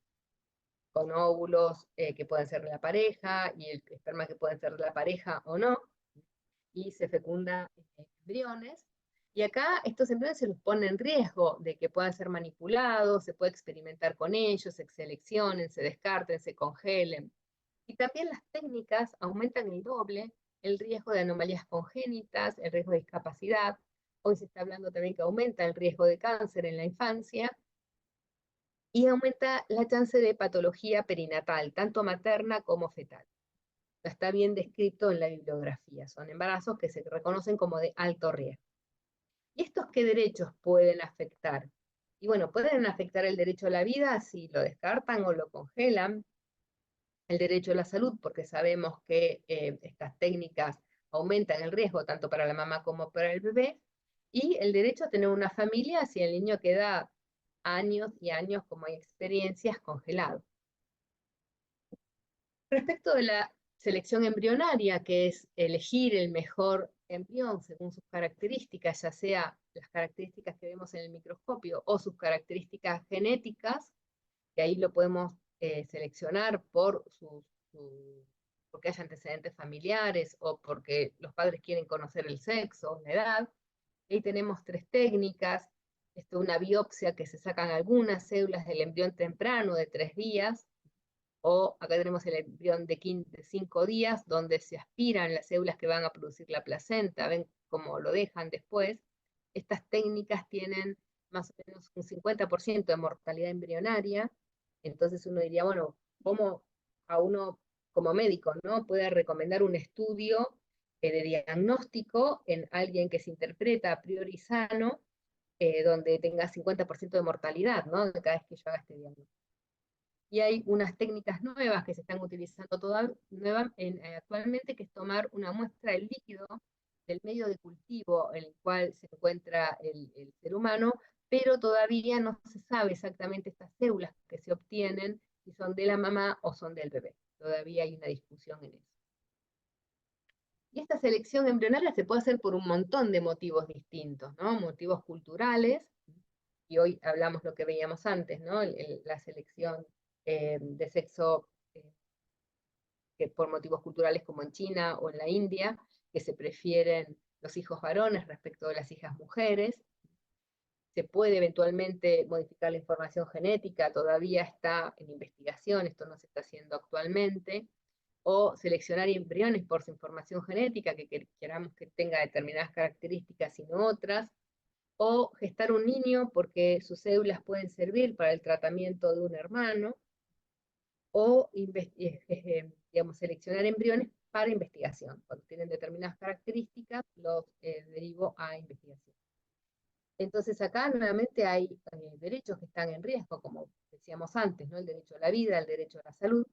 con óvulos que pueden ser de la pareja, y el esperma que pueden ser de la pareja o no, y se fecunda embriones. Y acá estos embriones se los pone en riesgo de que puedan ser manipulados, se puede experimentar con ellos, se seleccionen, se descarten, se congelen. Y también las técnicas aumentan el doble el riesgo de anomalías congénitas, el riesgo de discapacidad. Hoy se está hablando también que aumenta el riesgo de cáncer en la infancia y aumenta la chance de patología perinatal, tanto materna como fetal. Está bien descrito en la bibliografía. Son embarazos que se reconocen como de alto riesgo. ¿Y estos qué derechos pueden afectar? Y bueno, pueden afectar el derecho a la vida si lo descartan o lo congelan, el derecho a la salud, porque sabemos que estas técnicas aumentan el riesgo tanto para la mamá como para el bebé, y el derecho a tener una familia si el niño queda años y años, como hay experiencias, congelado. Respecto de la selección embrionaria, que es elegir el mejor embrión según sus características, ya sea las características que vemos en el microscopio o sus características genéticas, que ahí lo podemos seleccionar porque hay antecedentes familiares o porque los padres quieren conocer el sexo, la edad. Ahí tenemos 3 técnicas. Una biopsia que se sacan algunas células del embrión temprano de 3 días, o acá tenemos el embrión de 5 días, donde se aspiran las células que van a producir la placenta, ven cómo lo dejan después. Estas técnicas tienen más o menos un 50% de mortalidad embrionaria, entonces uno diría, bueno, ¿cómo a uno como médico, ¿no?, puede recomendar un estudio de diagnóstico en alguien que se interpreta a priori sano, donde tenga 50% de mortalidad, ¿no?, de cada vez que yo haga este diagnóstico? Y hay unas técnicas nuevas que se están utilizando actualmente, que es tomar una muestra del líquido del medio de cultivo en el cual se encuentra el ser humano, pero todavía no se sabe exactamente estas células que se obtienen, si son de la mamá o son del bebé. Todavía hay una discusión en eso. Y esta selección embrionaria se puede hacer por un montón de motivos distintos, ¿no? Motivos culturales, y hoy hablamos lo que veíamos antes, ¿no? La selección de sexo que por motivos culturales, como en China o en la India, que se prefieren los hijos varones respecto de las hijas mujeres. Se puede eventualmente modificar la información genética, todavía está en investigación, esto no se está haciendo actualmente, o seleccionar embriones por su información genética, que queramos que tenga determinadas características y no otras, o gestar un niño porque sus células pueden servir para el tratamiento de un hermano, o digamos, seleccionar embriones para investigación. Cuando tienen determinadas características, los derivo a investigación. Entonces acá nuevamente hay derechos que están en riesgo, como decíamos antes, ¿no? El derecho a la vida, el derecho a la salud,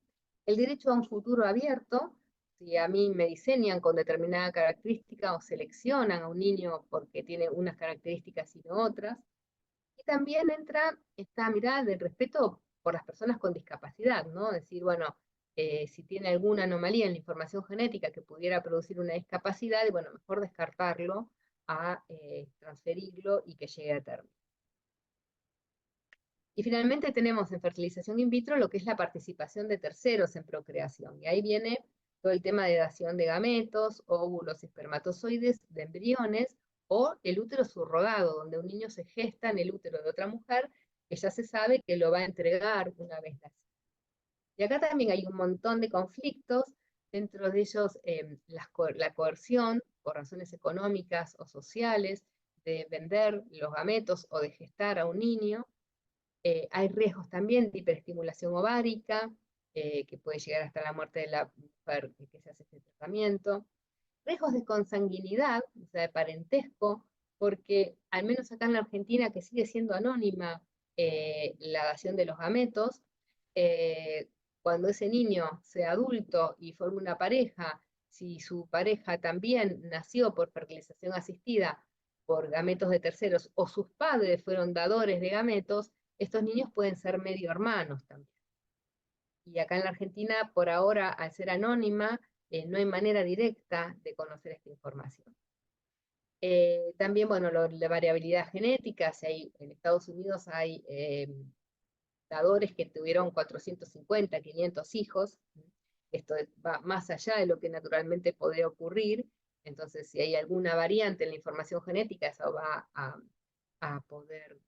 el derecho a un futuro abierto. Si a mí me diseñan con determinada característica o seleccionan a un niño porque tiene unas características y no otras. Y también entra esta mirada del respeto por las personas con discapacidad, ¿no? Decir, bueno, si tiene alguna anomalía en la información genética que pudiera producir una discapacidad, y bueno, mejor descartarlo a transferirlo y que llegue a término. Y finalmente tenemos en fertilización in vitro lo que es la participación de terceros en procreación. Y ahí viene todo el tema de dación de gametos, óvulos, espermatozoides, de embriones, o el útero subrogado, donde un niño se gesta en el útero de otra mujer, que ya se sabe que lo va a entregar una vez nacido. Y acá también hay un montón de conflictos, dentro de ellos la coerción, por razones económicas o sociales, de vender los gametos o de gestar a un niño, Hay riesgos también de hiperestimulación ovárica, que puede llegar hasta la muerte de la mujer que se hace este tratamiento. Riesgos de consanguinidad, o sea, de parentesco, porque al menos acá en la Argentina, que sigue siendo anónima la dación de los gametos, eh, cuando ese niño sea adulto y forme una pareja, si su pareja también nació por fertilización asistida por gametos de terceros o sus padres fueron dadores de gametos, estos niños pueden ser medio hermanos también. Y acá en la Argentina, por ahora, al ser anónima, no hay manera directa de conocer esta información. También, bueno, la variabilidad genética, si hay, en Estados Unidos hay dadores que tuvieron 450, 500 hijos, esto va más allá de lo que naturalmente podría ocurrir, entonces si hay alguna variante en la información genética, eso va a poder,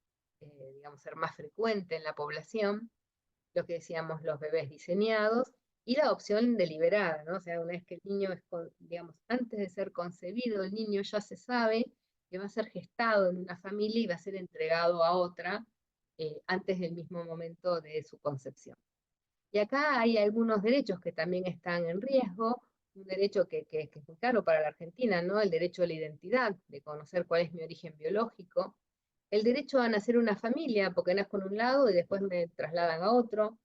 digamos, ser más frecuente en la población. Lo que decíamos, los bebés diseñados, y la adopción deliberada, ¿no? O sea, una vez que el niño es, digamos, antes de ser concebido, el niño ya se sabe que va a ser gestado en una familia y va a ser entregado a otra antes del mismo momento de su concepción. Y acá hay algunos derechos que también están en riesgo, un derecho que es muy claro para la Argentina, ¿no? El derecho a la identidad, de conocer cuál es mi origen biológico, el derecho a nacer una familia, porque nazco en un lado y después me trasladan a otro,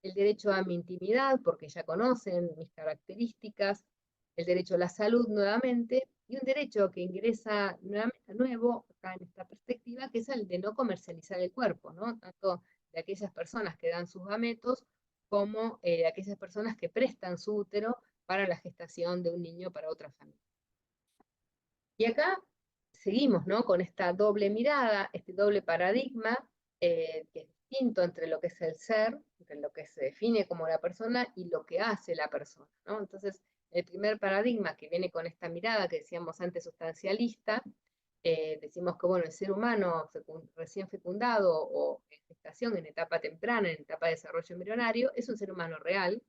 el derecho a mi intimidad, porque ya conocen mis características, el derecho a la salud nuevamente, y un derecho que ingresa nuevamente nuevo, acá en esta perspectiva, que es el de no comercializar el cuerpo, ¿no? Tanto de aquellas personas que dan sus gametos, como de aquellas personas que prestan su útero para la gestación de un niño para otra familia. Y acá seguimos, ¿no? Con esta doble mirada, este doble paradigma, que es distinto entre lo que es el ser, entre lo que se define como la persona y lo que hace la persona, ¿no? Entonces, el primer paradigma que viene con esta mirada que decíamos antes sustancialista, decimos que, bueno, el ser humano recién fecundado o en gestación, en etapa temprana, en etapa de desarrollo embrionario, es un ser humano real,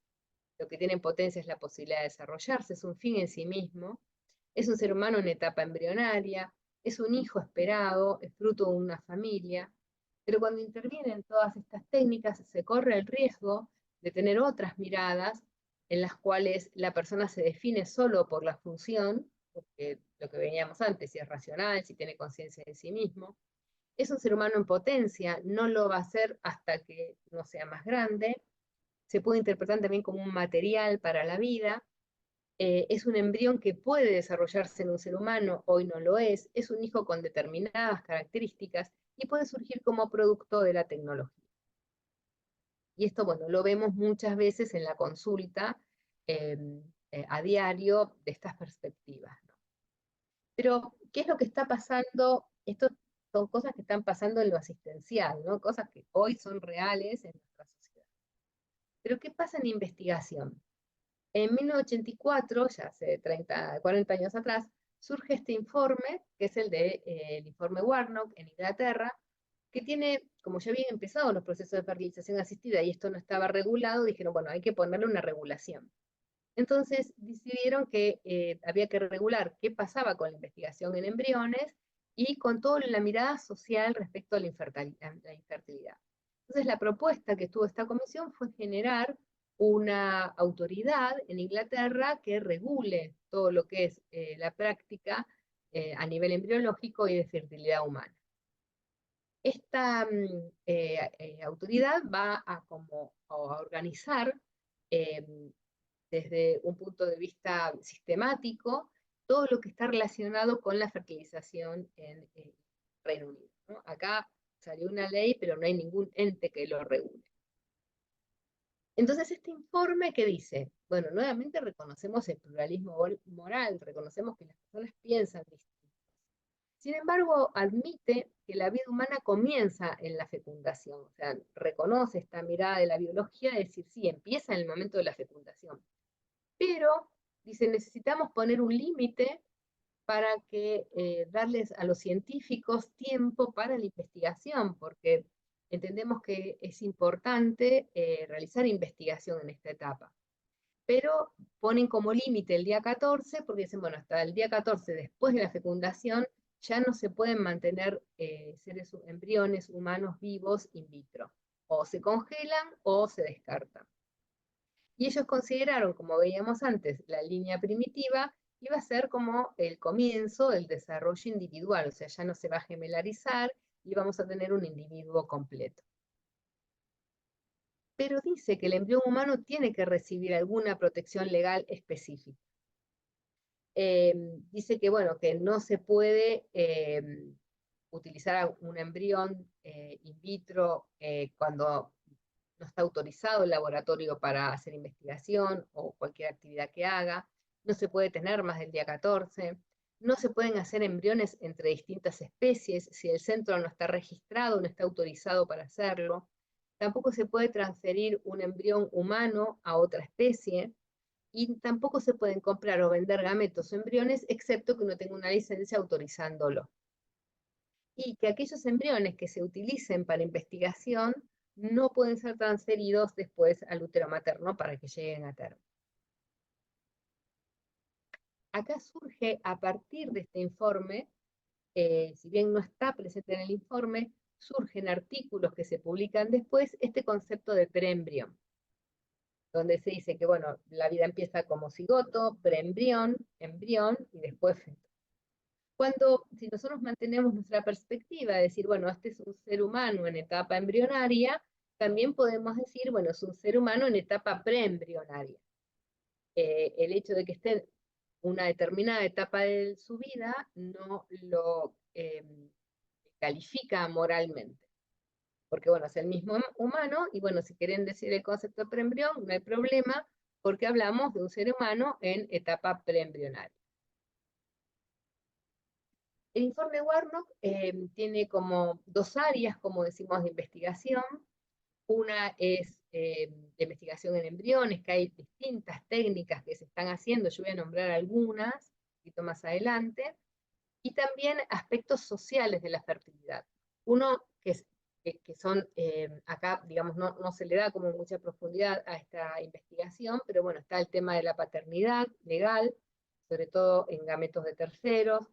lo que tiene en potencia es la posibilidad de desarrollarse, es un fin en sí mismo, es un ser humano en etapa embrionaria, es un hijo esperado, es fruto de una familia, pero cuando intervienen todas estas técnicas se corre el riesgo de tener otras miradas en las cuales la persona se define solo por la función, porque lo que veníamos antes, si es racional, si tiene conciencia de sí mismo, es un ser humano en potencia, no lo va a hacer hasta que no sea más grande, se puede interpretar también como un material para la vida, es un embrión que puede desarrollarse en un ser humano, hoy no lo es un hijo con determinadas características y puede surgir como producto de la tecnología. Y esto, bueno, lo vemos muchas veces en la consulta a diario de estas perspectivas, ¿no? Pero, ¿qué es lo que está pasando? Esto son cosas que están pasando en lo asistencial, ¿no? Cosas que hoy son reales en nuestra sociedad. Pero, ¿qué pasa en investigación? En 1984, ya hace 40 años atrás, surge este informe, que es el informe Warnock en Inglaterra, que tiene, como ya habían empezado los procesos de fertilización asistida y esto no estaba regulado, dijeron, bueno, hay que ponerle una regulación. Entonces decidieron que había que regular qué pasaba con la investigación en embriones y con toda la mirada social respecto a la infertilidad. Entonces la propuesta que tuvo esta comisión fue generar una autoridad en Inglaterra que regule todo lo que es la práctica a nivel embriológico y de fertilidad humana. Esta autoridad va a organizar desde un punto de vista sistemático todo lo que está relacionado con la fertilización en Reino Unido, ¿no? Acá salió una ley, pero no hay ningún ente que lo regule. Entonces, este informe que dice, bueno, nuevamente reconocemos el pluralismo moral, reconocemos que las personas piensan distinto. Sin embargo, admite que la vida humana comienza en la fecundación, o sea, reconoce esta mirada de la biología, de decir, sí, empieza en el momento de la fecundación. Pero, dice, necesitamos poner un límite para que darles a los científicos tiempo para la investigación, porque entendemos que es importante realizar investigación en esta etapa. Pero ponen como límite el día 14, porque dicen, bueno, hasta el día 14, después de la fecundación, ya no se pueden mantener embriones humanos vivos in vitro. O se congelan o se descartan. Y ellos consideraron, como veíamos antes, la línea primitiva iba a ser como el comienzo del desarrollo individual, o sea, ya no se va a gemelarizar y vamos a tener un individuo completo. Pero dice que el embrión humano tiene que recibir alguna protección legal específica. Dice que, bueno, que no se puede utilizar un embrión in vitro cuando no está autorizado el laboratorio para hacer investigación o cualquier actividad que haga, no se puede tener más del día 14, no se pueden hacer embriones entre distintas especies si el centro no está registrado, no está autorizado para hacerlo, tampoco se puede transferir un embrión humano a otra especie, y tampoco se pueden comprar o vender gametos o embriones, excepto que uno tenga una licencia autorizándolo. Y que aquellos embriones que se utilicen para investigación no pueden ser transferidos después al útero materno para que lleguen a término. Acá surge, a partir de este informe, si bien no está presente en el informe, surgen artículos que se publican después, este concepto de preembrión, donde se dice que, bueno, la vida empieza como cigoto, preembrión, embrión y después feto. Cuando, si nosotros mantenemos nuestra perspectiva de decir, bueno, este es un ser humano en etapa embrionaria, también podemos decir, bueno, es un ser humano en etapa preembrionaria. El hecho de que esté en una determinada etapa de su vida no lo califica moralmente. Porque, bueno, es el mismo humano, y bueno, si quieren decir el concepto de preembrión, no hay problema, porque hablamos de un ser humano en etapa preembrionaria. El informe Warnock tiene como dos áreas, como decimos, de investigación. Una es de investigación en embriones, que hay distintas técnicas que se están haciendo, yo voy a nombrar algunas, un poquito más adelante, y también aspectos sociales de la fertilidad. Uno que son, acá, digamos, no se le da como mucha profundidad a esta investigación, pero bueno, está el tema de la paternidad legal, sobre todo en gametos de terceros,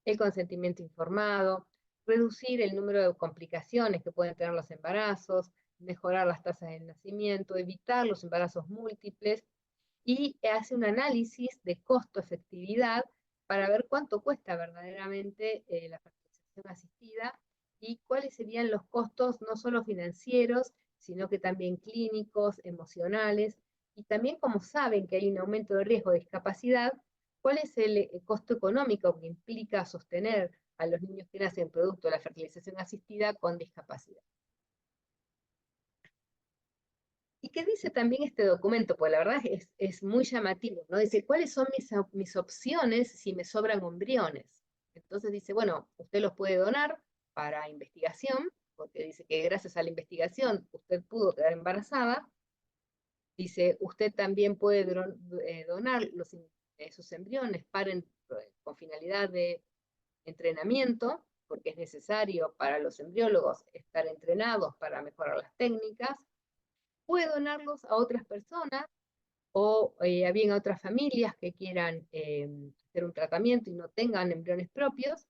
el consentimiento informado, reducir el número de complicaciones que pueden tener los embarazos, mejorar las tasas de nacimiento, evitar los embarazos múltiples, y hace un análisis de costo-efectividad para ver cuánto cuesta verdaderamente la fertilización asistida y cuáles serían los costos no solo financieros, sino que también clínicos, emocionales, y también como saben que hay un aumento de riesgo de discapacidad, cuál es el costo económico que implica sostener a los niños que nacen producto de la fertilización asistida con discapacidad. ¿Y qué dice también este documento? Pues la verdad es muy llamativo, ¿no? Dice, ¿cuáles son mis opciones si me sobran embriones? Entonces dice, bueno, usted los puede donar para investigación, porque dice que gracias a la investigación usted pudo quedar embarazada. Dice, usted también puede donar sus embriones con finalidad de entrenamiento, porque es necesario para los embriólogos estar entrenados para mejorar las técnicas. Puede donarlos a otras personas o bien a otras familias que quieran hacer un tratamiento y no tengan embriones propios,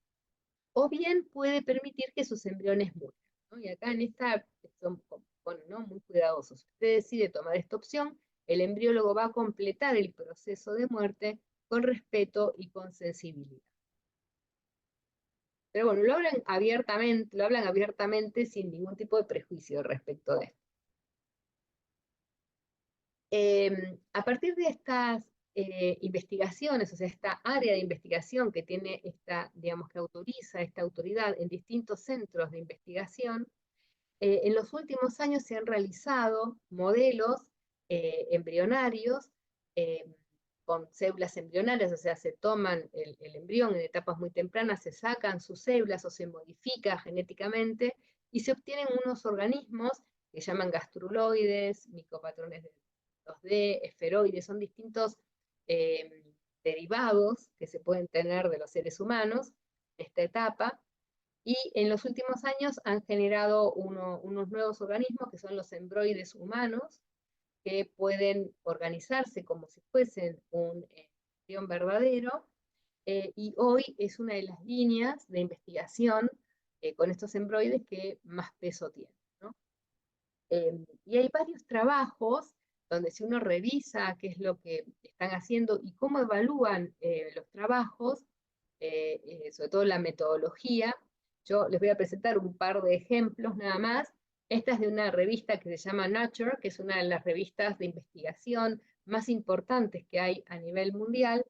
o bien puede permitir que sus embriones mueran, ¿no? Y acá en esta son, bueno, ¿no?, muy cuidadosos. Si usted decide tomar esta opción, el embriólogo va a completar el proceso de muerte con respeto y con sensibilidad. Pero bueno, lo hablan abiertamente sin ningún tipo de prejuicio respecto de esto. A partir de estas investigaciones, o sea, esta área de investigación que tiene digamos, que autoriza esta autoridad en distintos centros de investigación, en los últimos años se han realizado modelos embrionarios con células embrionarias, o sea, se toman el embrión en etapas muy tempranas, se sacan sus células o se modifica genéticamente y se obtienen unos organismos que se llaman gastruloides, micopatrones de 2D, esferoides, son distintos derivados que se pueden tener de los seres humanos en esta etapa, y en los últimos años han generado unos nuevos organismos que son los embroides humanos, que pueden organizarse como si fuesen un embrión verdadero, y hoy es una de las líneas de investigación con estos embroides que más peso tiene, ¿no? Y hay varios trabajos donde si uno revisa qué es lo que están haciendo y cómo evalúan los trabajos, sobre todo la metodología, yo les voy a presentar un par de ejemplos nada más. Esta es de una revista que se llama Nature, que es una de las revistas de investigación más importantes que hay a nivel mundial.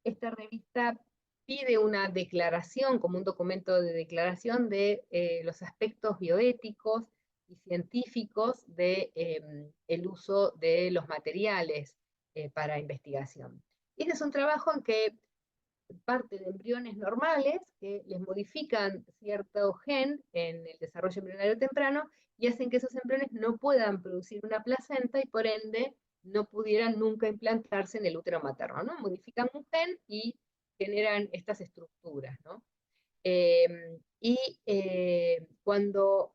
Esta revista pide una declaración, como un documento de declaración de los aspectos bioéticos y científicos de el uso de los materiales para investigación. Este es un trabajo en que parte de embriones normales que les modifican cierto gen en el desarrollo embrionario temprano y hacen que esos embriones no puedan producir una placenta y por ende no pudieran nunca implantarse en el útero materno, ¿no? Modifican un gen y generan estas estructuras, ¿no? Cuando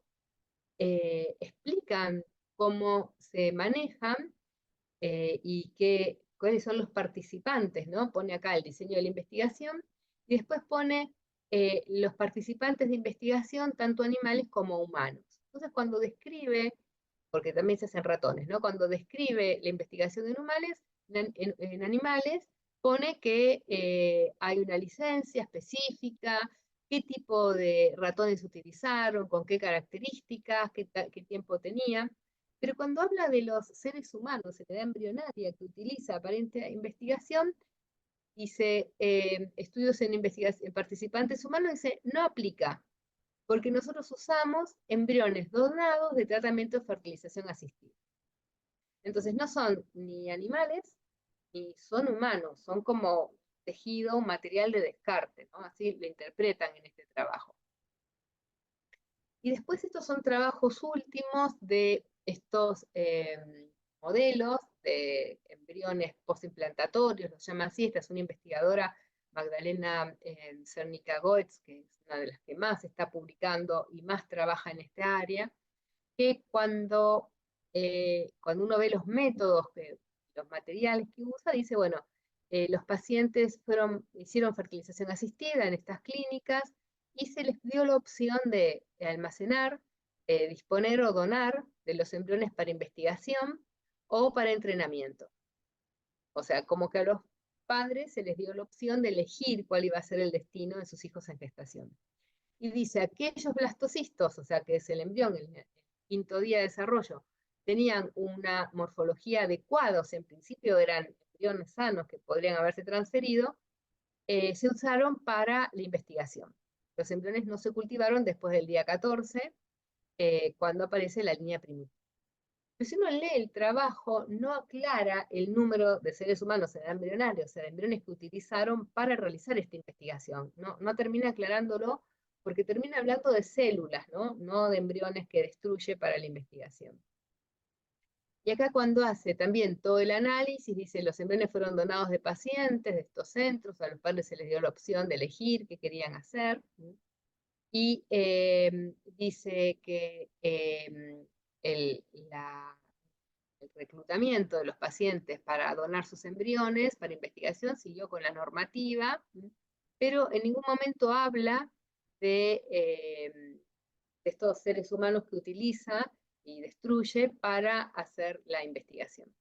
explican cómo se manejan y cuáles son los participantes, ¿no? Pone acá el diseño de la investigación y después pone los participantes de investigación, tanto animales como humanos. Entonces, cuando describe, porque también se hacen ratones, ¿no? Cuando describe la investigación en animales, pone que hay una licencia específica, qué tipo de ratones utilizaron, con qué características, qué tiempo tenían. Pero cuando habla de los seres humanos, en edad embrionaria que utiliza para investigación, dice estudios en participantes humanos, dice no aplica, porque nosotros usamos embriones donados de tratamiento de fertilización asistida. Entonces no son ni animales ni son humanos, son como tejido, un material de descarte, ¿no? Así lo interpretan en este trabajo. Y después estos son trabajos últimos de estos modelos de embriones postimplantatorios, los llama así. Esta es una investigadora, Magdalena Cernica-Goetz, que es una de las que más está publicando y más trabaja en esta área, que cuando uno ve los métodos, los materiales que usa, dice, bueno, los pacientes hicieron fertilización asistida en estas clínicas y se les dio la opción de almacenar, disponer o donar de los embriones para investigación o para entrenamiento. O sea, como que a los padres se les dio la opción de elegir cuál iba a ser el destino de sus hijos en gestación. Y dice, aquellos blastocistos, o sea, que es el embrión, el quinto día de desarrollo, tenían una morfología adecuada, o sea, en principio eran embriones sanos que podrían haberse transferido, se usaron para la investigación. Los embriones no se cultivaron después del día 14, cuando aparece la línea primitiva. Pero si uno lee el trabajo, no aclara el número de seres humanos en edad embrionaria, o sea, de embriones que utilizaron para realizar esta investigación. No termina aclarándolo porque termina hablando de células, no de embriones que destruye para la investigación. Y acá cuando hace también todo el análisis, dice, los embriones fueron donados de pacientes de estos centros, a los padres se les dio la opción de elegir qué querían hacer, y dice que el reclutamiento de los pacientes para donar sus embriones para investigación siguió con la normativa, pero en ningún momento habla de estos seres humanos que utiliza y destruye para hacer la investigación.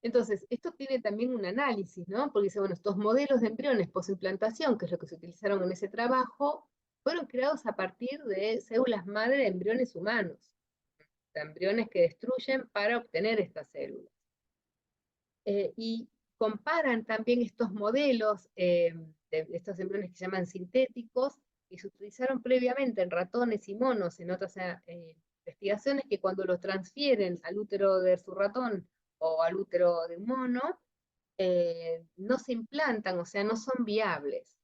Entonces, esto tiene también un análisis, ¿no? Porque dice, bueno, estos modelos de embriones postimplantación, que es lo que se utilizaron en ese trabajo, fueron creados a partir de células madre de embriones humanos, de embriones que destruyen para obtener estas células. Y comparan también estos modelos de estos embriones que se llaman sintéticos, y se utilizaron previamente en ratones y monos en otras investigaciones, que cuando los transfieren al útero de su ratón o al útero de un mono, no se implantan, o sea, no son viables.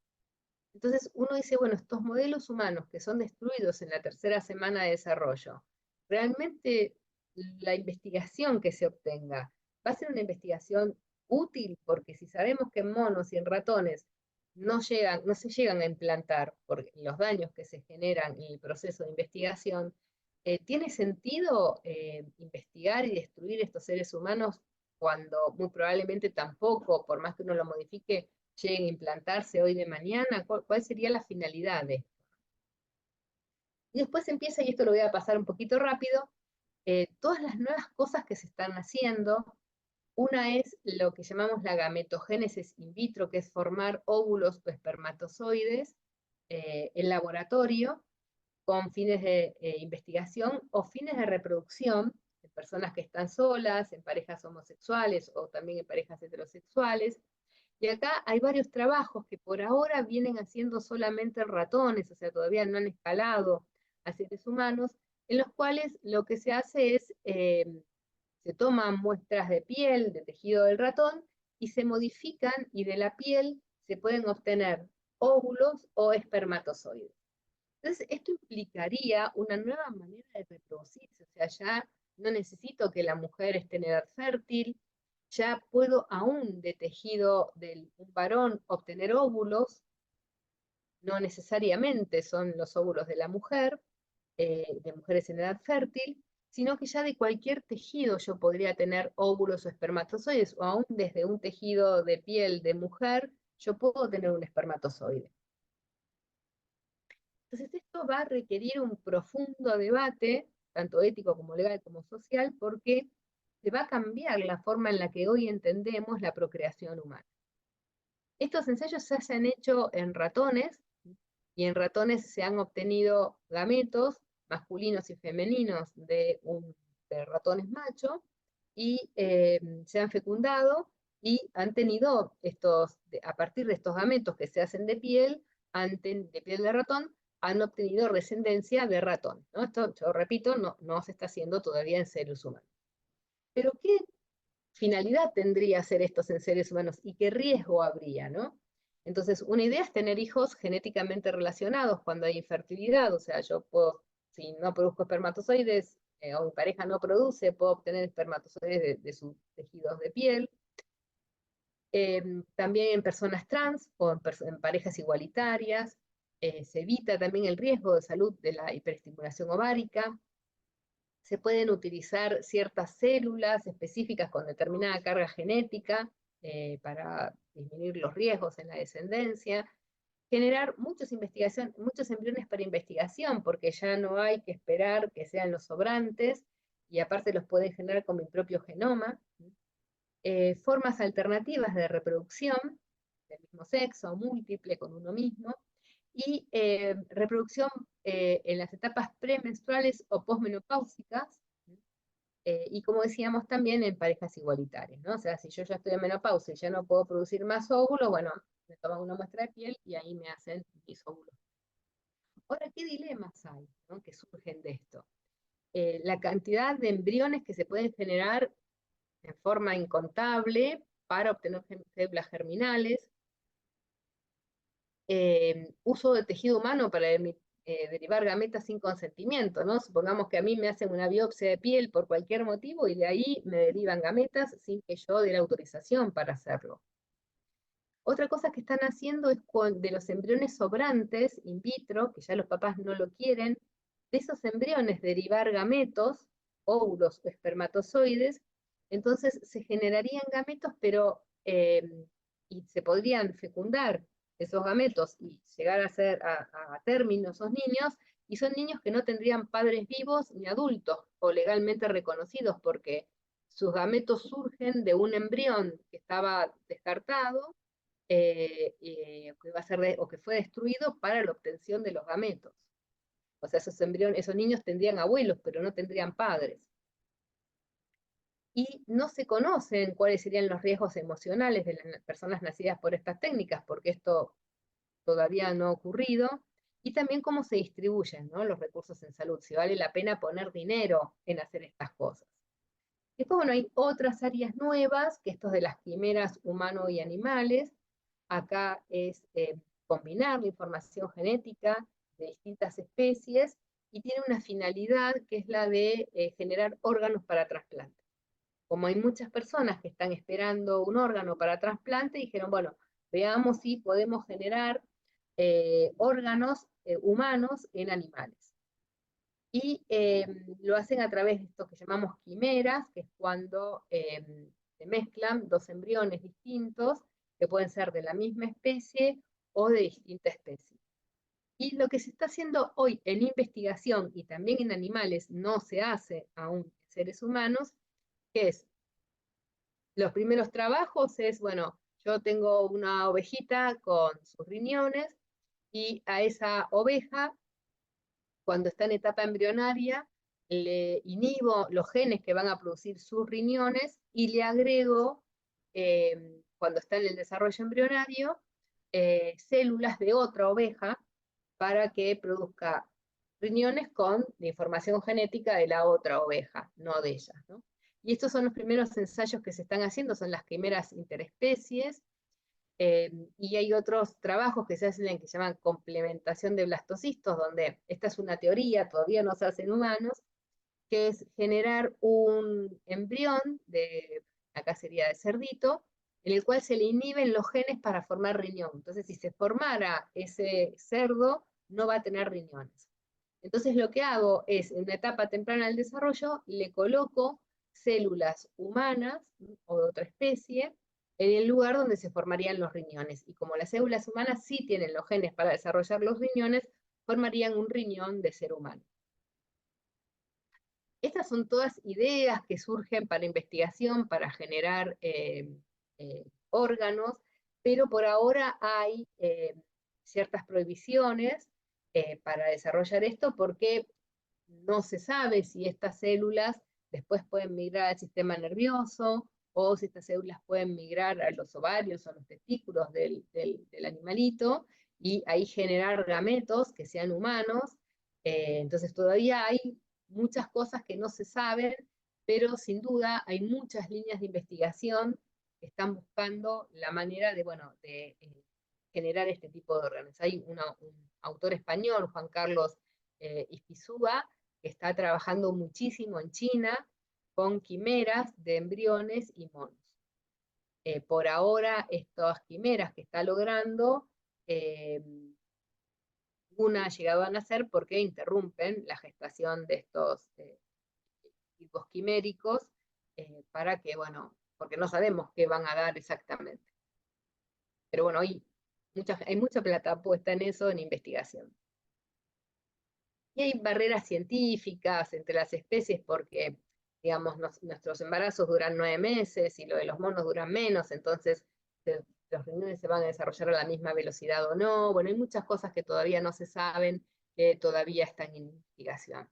Entonces uno dice, bueno, estos modelos humanos que son destruidos en la tercera semana de desarrollo, realmente la investigación que se obtenga va a ser una investigación útil, porque si sabemos que en monos y en ratones no se llegan a implantar por los daños que se generan en el proceso de investigación, ¿tiene sentido investigar y destruir estos seres humanos cuando muy probablemente tampoco, por más que uno lo modifique, llegue a implantarse hoy de mañana? ¿Cuál sería la finalidad de esto? Y después empieza, y esto lo voy a pasar un poquito rápido, todas las nuevas cosas que se están haciendo. Una es lo que llamamos la gametogénesis in vitro, que es formar óvulos o espermatozoides en laboratorio con fines de investigación o fines de reproducción en personas que están solas, en parejas homosexuales o también en parejas heterosexuales. Y acá hay varios trabajos que por ahora vienen haciendo solamente ratones, o sea, todavía no han escalado a seres humanos, en los cuales lo que se hace es, se toman muestras de piel, de tejido del ratón, y se modifican, y de la piel se pueden obtener óvulos o espermatozoides. Entonces, esto implicaría una nueva manera de reproducirse, o sea, ya no necesito que la mujer esté en edad fértil, ya puedo aún de tejido de un varón obtener óvulos, no necesariamente son los óvulos de la mujer, de mujeres en edad fértil, sino que ya de cualquier tejido yo podría tener óvulos o espermatozoides, o aún desde un tejido de piel de mujer, yo puedo tener un espermatozoide. Entonces esto va a requerir un profundo debate, tanto ético como legal como social, porque se va a cambiar la forma en la que hoy entendemos la procreación humana. Estos ensayos se han hecho en ratones, y en ratones se han obtenido gametos masculinos y femeninos de ratones macho, y se han fecundado y han tenido a partir de estos gametos que se hacen de piel de ratón, han obtenido descendencia de ratón, ¿no? Esto, yo repito, no se está haciendo todavía en seres humanos. Pero ¿qué finalidad tendría hacer estos en seres humanos y qué riesgo habría, ¿no? Entonces, una idea es tener hijos genéticamente relacionados cuando hay infertilidad, o sea, yo puedo, si no produzco espermatozoides, o mi pareja no produce, puedo obtener espermatozoides de sus tejidos de piel. También en personas trans o en parejas igualitarias, se evita también el riesgo de salud de la hiperestimulación ovárica. Se pueden utilizar ciertas células específicas con determinada carga genética para disminuir los riesgos en la descendencia, generar muchos embriones para investigación, porque ya no hay que esperar que sean los sobrantes, y aparte los pueden generar con mi propio genoma. Formas alternativas de reproducción del mismo sexo, múltiple con uno mismo, y reproducción en las etapas premenstruales o posmenopáusicas, y como decíamos también en parejas igualitarias, ¿no? O sea, si yo ya estoy en menopausia y ya no puedo producir más óvulos, bueno, me toman una muestra de piel y ahí me hacen mis óvulos. Ahora, ¿qué dilemas hay, ¿no?, que surgen de esto? La cantidad de embriones que se pueden generar en forma incontable para obtener células germinales, uso de tejido humano para derivar gametas sin consentimiento, ¿no? Supongamos que a mí me hacen una biopsia de piel por cualquier motivo y de ahí me derivan gametas sin que yo dé la autorización para hacerlo. Otra cosa que están haciendo es de los embriones sobrantes in vitro, que ya los papás no lo quieren, de esos embriones derivar gametos, óvulos o espermatozoides, entonces se generarían gametos, pero y se podrían fecundar esos gametos y llegar a ser a término esos niños, y son niños que no tendrían padres vivos ni adultos o legalmente reconocidos, porque sus gametos surgen de un embrión que estaba descartado, que va a ser o que fue destruido para la obtención de los gametos. O sea, esos embriones, esos niños tendrían abuelos, pero no tendrían padres. Y no se conocen cuáles serían los riesgos emocionales de las personas nacidas por estas técnicas, porque esto todavía no ha ocurrido, y también cómo se distribuyen, ¿no?, los recursos en salud, si vale la pena poner dinero en hacer estas cosas. Después, bueno, hay otras áreas nuevas, que esto de las quimeras humano y animales. Acá es combinar la información genética de distintas especies, y tiene una finalidad que es la de generar órganos para trasplante. Como hay muchas personas que están esperando un órgano para trasplante, dijeron, bueno, veamos si podemos generar órganos humanos en animales. Y lo hacen a través de esto que llamamos quimeras, que es cuando se mezclan dos embriones distintos que pueden ser de la misma especie o de distinta especie. Y lo que se está haciendo hoy en investigación y también en animales, no se hace aún en seres humanos, que es, los primeros trabajos es, bueno, yo tengo una ovejita con sus riñones y a esa oveja, cuando está en etapa embrionaria, le inhibo los genes que van a producir sus riñones y le agrego, cuando está en el desarrollo embrionario, células de otra oveja para que produzca riñones con la información genética de la otra oveja, no de ella, ¿no? Y estos son los primeros ensayos que se están haciendo, son las primeras interespecies, y hay otros trabajos que se hacen en que se llaman complementación de blastocistos, donde esta es una teoría, todavía no se hace en humanos, que es generar un embrión, acá sería de cerdito, en el cual se le inhiben los genes para formar riñón. Entonces, si se formara ese cerdo, no va a tener riñones. Entonces, lo que hago es, en una etapa temprana del desarrollo, le coloco células humanas o de otra especie en el lugar donde se formarían los riñones. Y como las células humanas sí tienen los genes para desarrollar los riñones, formarían un riñón de ser humano. Estas son todas ideas que surgen para investigación, para generar órganos, pero por ahora hay ciertas prohibiciones para desarrollar esto porque no se sabe si estas células después pueden migrar al sistema nervioso o si estas células pueden migrar a los ovarios o a los testículos del animalito y ahí generar gametos que sean humanos. Entonces todavía hay muchas cosas que no se saben, pero sin duda hay muchas líneas de investigación que están buscando la manera de, bueno, de generar este tipo de órganos. Hay un autor español, Juan Carlos Ispizúa, que está trabajando muchísimo en China con quimeras de embriones y monos. Por ahora, estas quimeras que está logrando, una ha llegado a nacer porque interrumpen la gestación de estos tipos quiméricos para que, bueno, porque no sabemos qué van a dar exactamente. Pero bueno, hay mucha plata puesta en eso, en investigación. Y hay barreras científicas entre las especies porque, digamos, nuestros embarazos duran 9 meses y lo de los monos duran menos, entonces los riñones se van a desarrollar a la misma velocidad o no. Bueno, hay muchas cosas que todavía no se saben, que todavía están en investigación.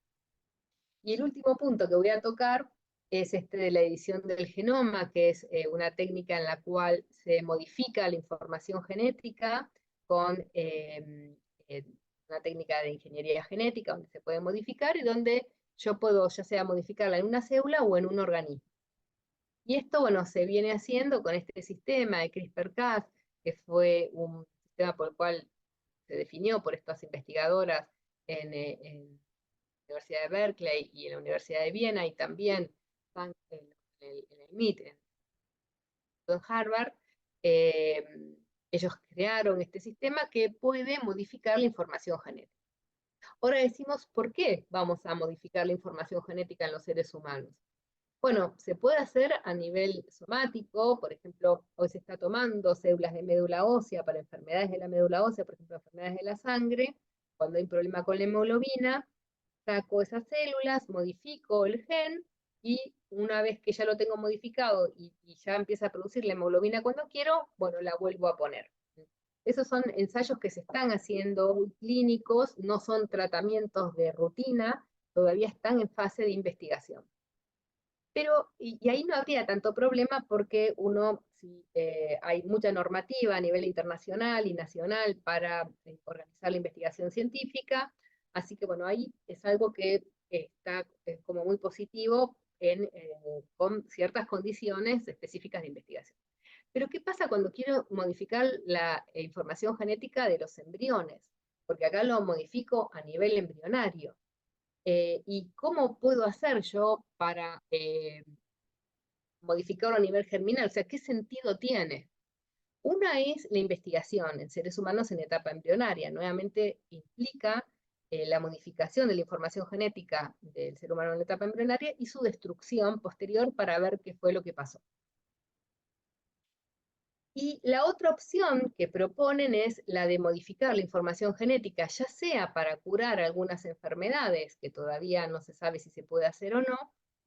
Y el último punto que voy a tocar es este de la edición del genoma, que es una técnica en la cual se modifica la información genética con una técnica de ingeniería genética donde se puede modificar y donde yo puedo ya sea modificarla en una célula o en un organismo. Y esto, bueno, se viene haciendo con este sistema de CRISPR-Cas, que fue un sistema por el cual se definió por estas investigadoras en la Universidad de Berkeley y en la Universidad de Viena, y también en el MIT, en Harvard. Ellos crearon este sistema que puede modificar la información genética. Ahora decimos, ¿por qué vamos a modificar la información genética en los seres humanos? Bueno, se puede hacer a nivel somático, por ejemplo, hoy se está tomando células de médula ósea para enfermedades de la médula ósea, por ejemplo, enfermedades de la sangre, cuando hay un problema con la hemoglobina, saco esas células, modifico el gen, y una vez que ya lo tengo modificado y ya empieza a producir la hemoglobina cuando quiero, bueno, la vuelvo a poner. Esos son ensayos que se están haciendo clínicos, no son tratamientos de rutina, todavía están en fase de investigación. Pero, y ahí no habría tanto problema porque hay mucha normativa a nivel internacional y nacional para organizar la investigación científica, así que bueno, ahí es algo que está como muy positivo con ciertas condiciones específicas de investigación. Pero ¿qué pasa cuando quiero modificar la información genética de los embriones? Porque acá lo modifico a nivel embrionario. ¿Y cómo puedo hacer yo para modificarlo a nivel germinal? O sea, ¿qué sentido tiene? Una es la investigación en seres humanos en etapa embrionaria. Nuevamente implica la modificación de la información genética del ser humano en la etapa embrionaria y su destrucción posterior para ver qué fue lo que pasó. Y la otra opción que proponen es la de modificar la información genética, ya sea para curar algunas enfermedades, que todavía no se sabe si se puede hacer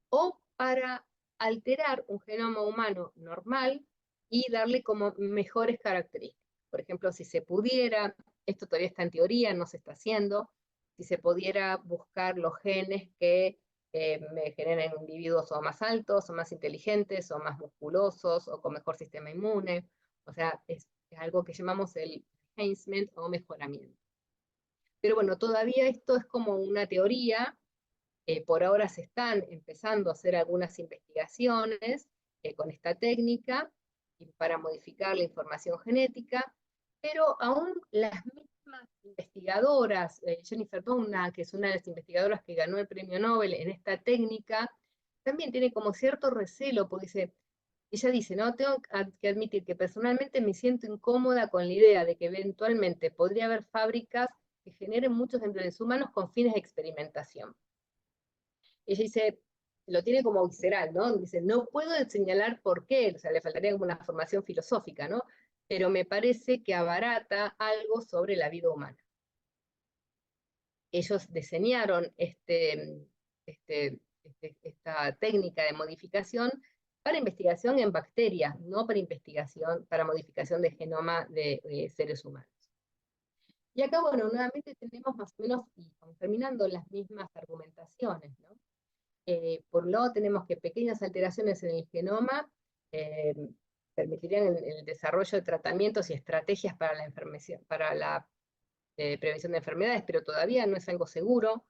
o para alterar un genoma humano normal y darle como mejores características. Por ejemplo, si se pudiera, esto todavía está en teoría, no se está haciendo, si se pudiera buscar los genes que me generen individuos o más altos, o más inteligentes, o más musculosos, o con mejor sistema inmune. O sea, es algo que llamamos el enhancement o mejoramiento. Pero bueno, todavía esto es como una teoría. Por ahora se están empezando a hacer algunas investigaciones con esta técnica para modificar la información genética, pero aún las mismas investigadoras, Jennifer Doudna, que es una de las investigadoras que ganó el premio Nobel en esta técnica, también tiene como cierto recelo, porque ella dice, no, tengo que admitir que personalmente me siento incómoda con la idea de que eventualmente podría haber fábricas que generen muchos embriones humanos con fines de experimentación. Ella dice, lo tiene como visceral, ¿no? Dice, no puedo señalar por qué, o sea, le faltaría como una formación filosófica, ¿no? Pero me parece que abarata algo sobre la vida humana. Ellos diseñaron esta técnica de modificación para investigación en bacterias, no para modificación de genoma de seres humanos. Y acá, bueno, nuevamente tenemos más o menos, y estamos terminando, las mismas argumentaciones, ¿no? Por un lado tenemos que pequeñas alteraciones en el genoma permitirían el desarrollo de tratamientos y estrategias para la prevención de enfermedades, pero todavía no es algo seguro,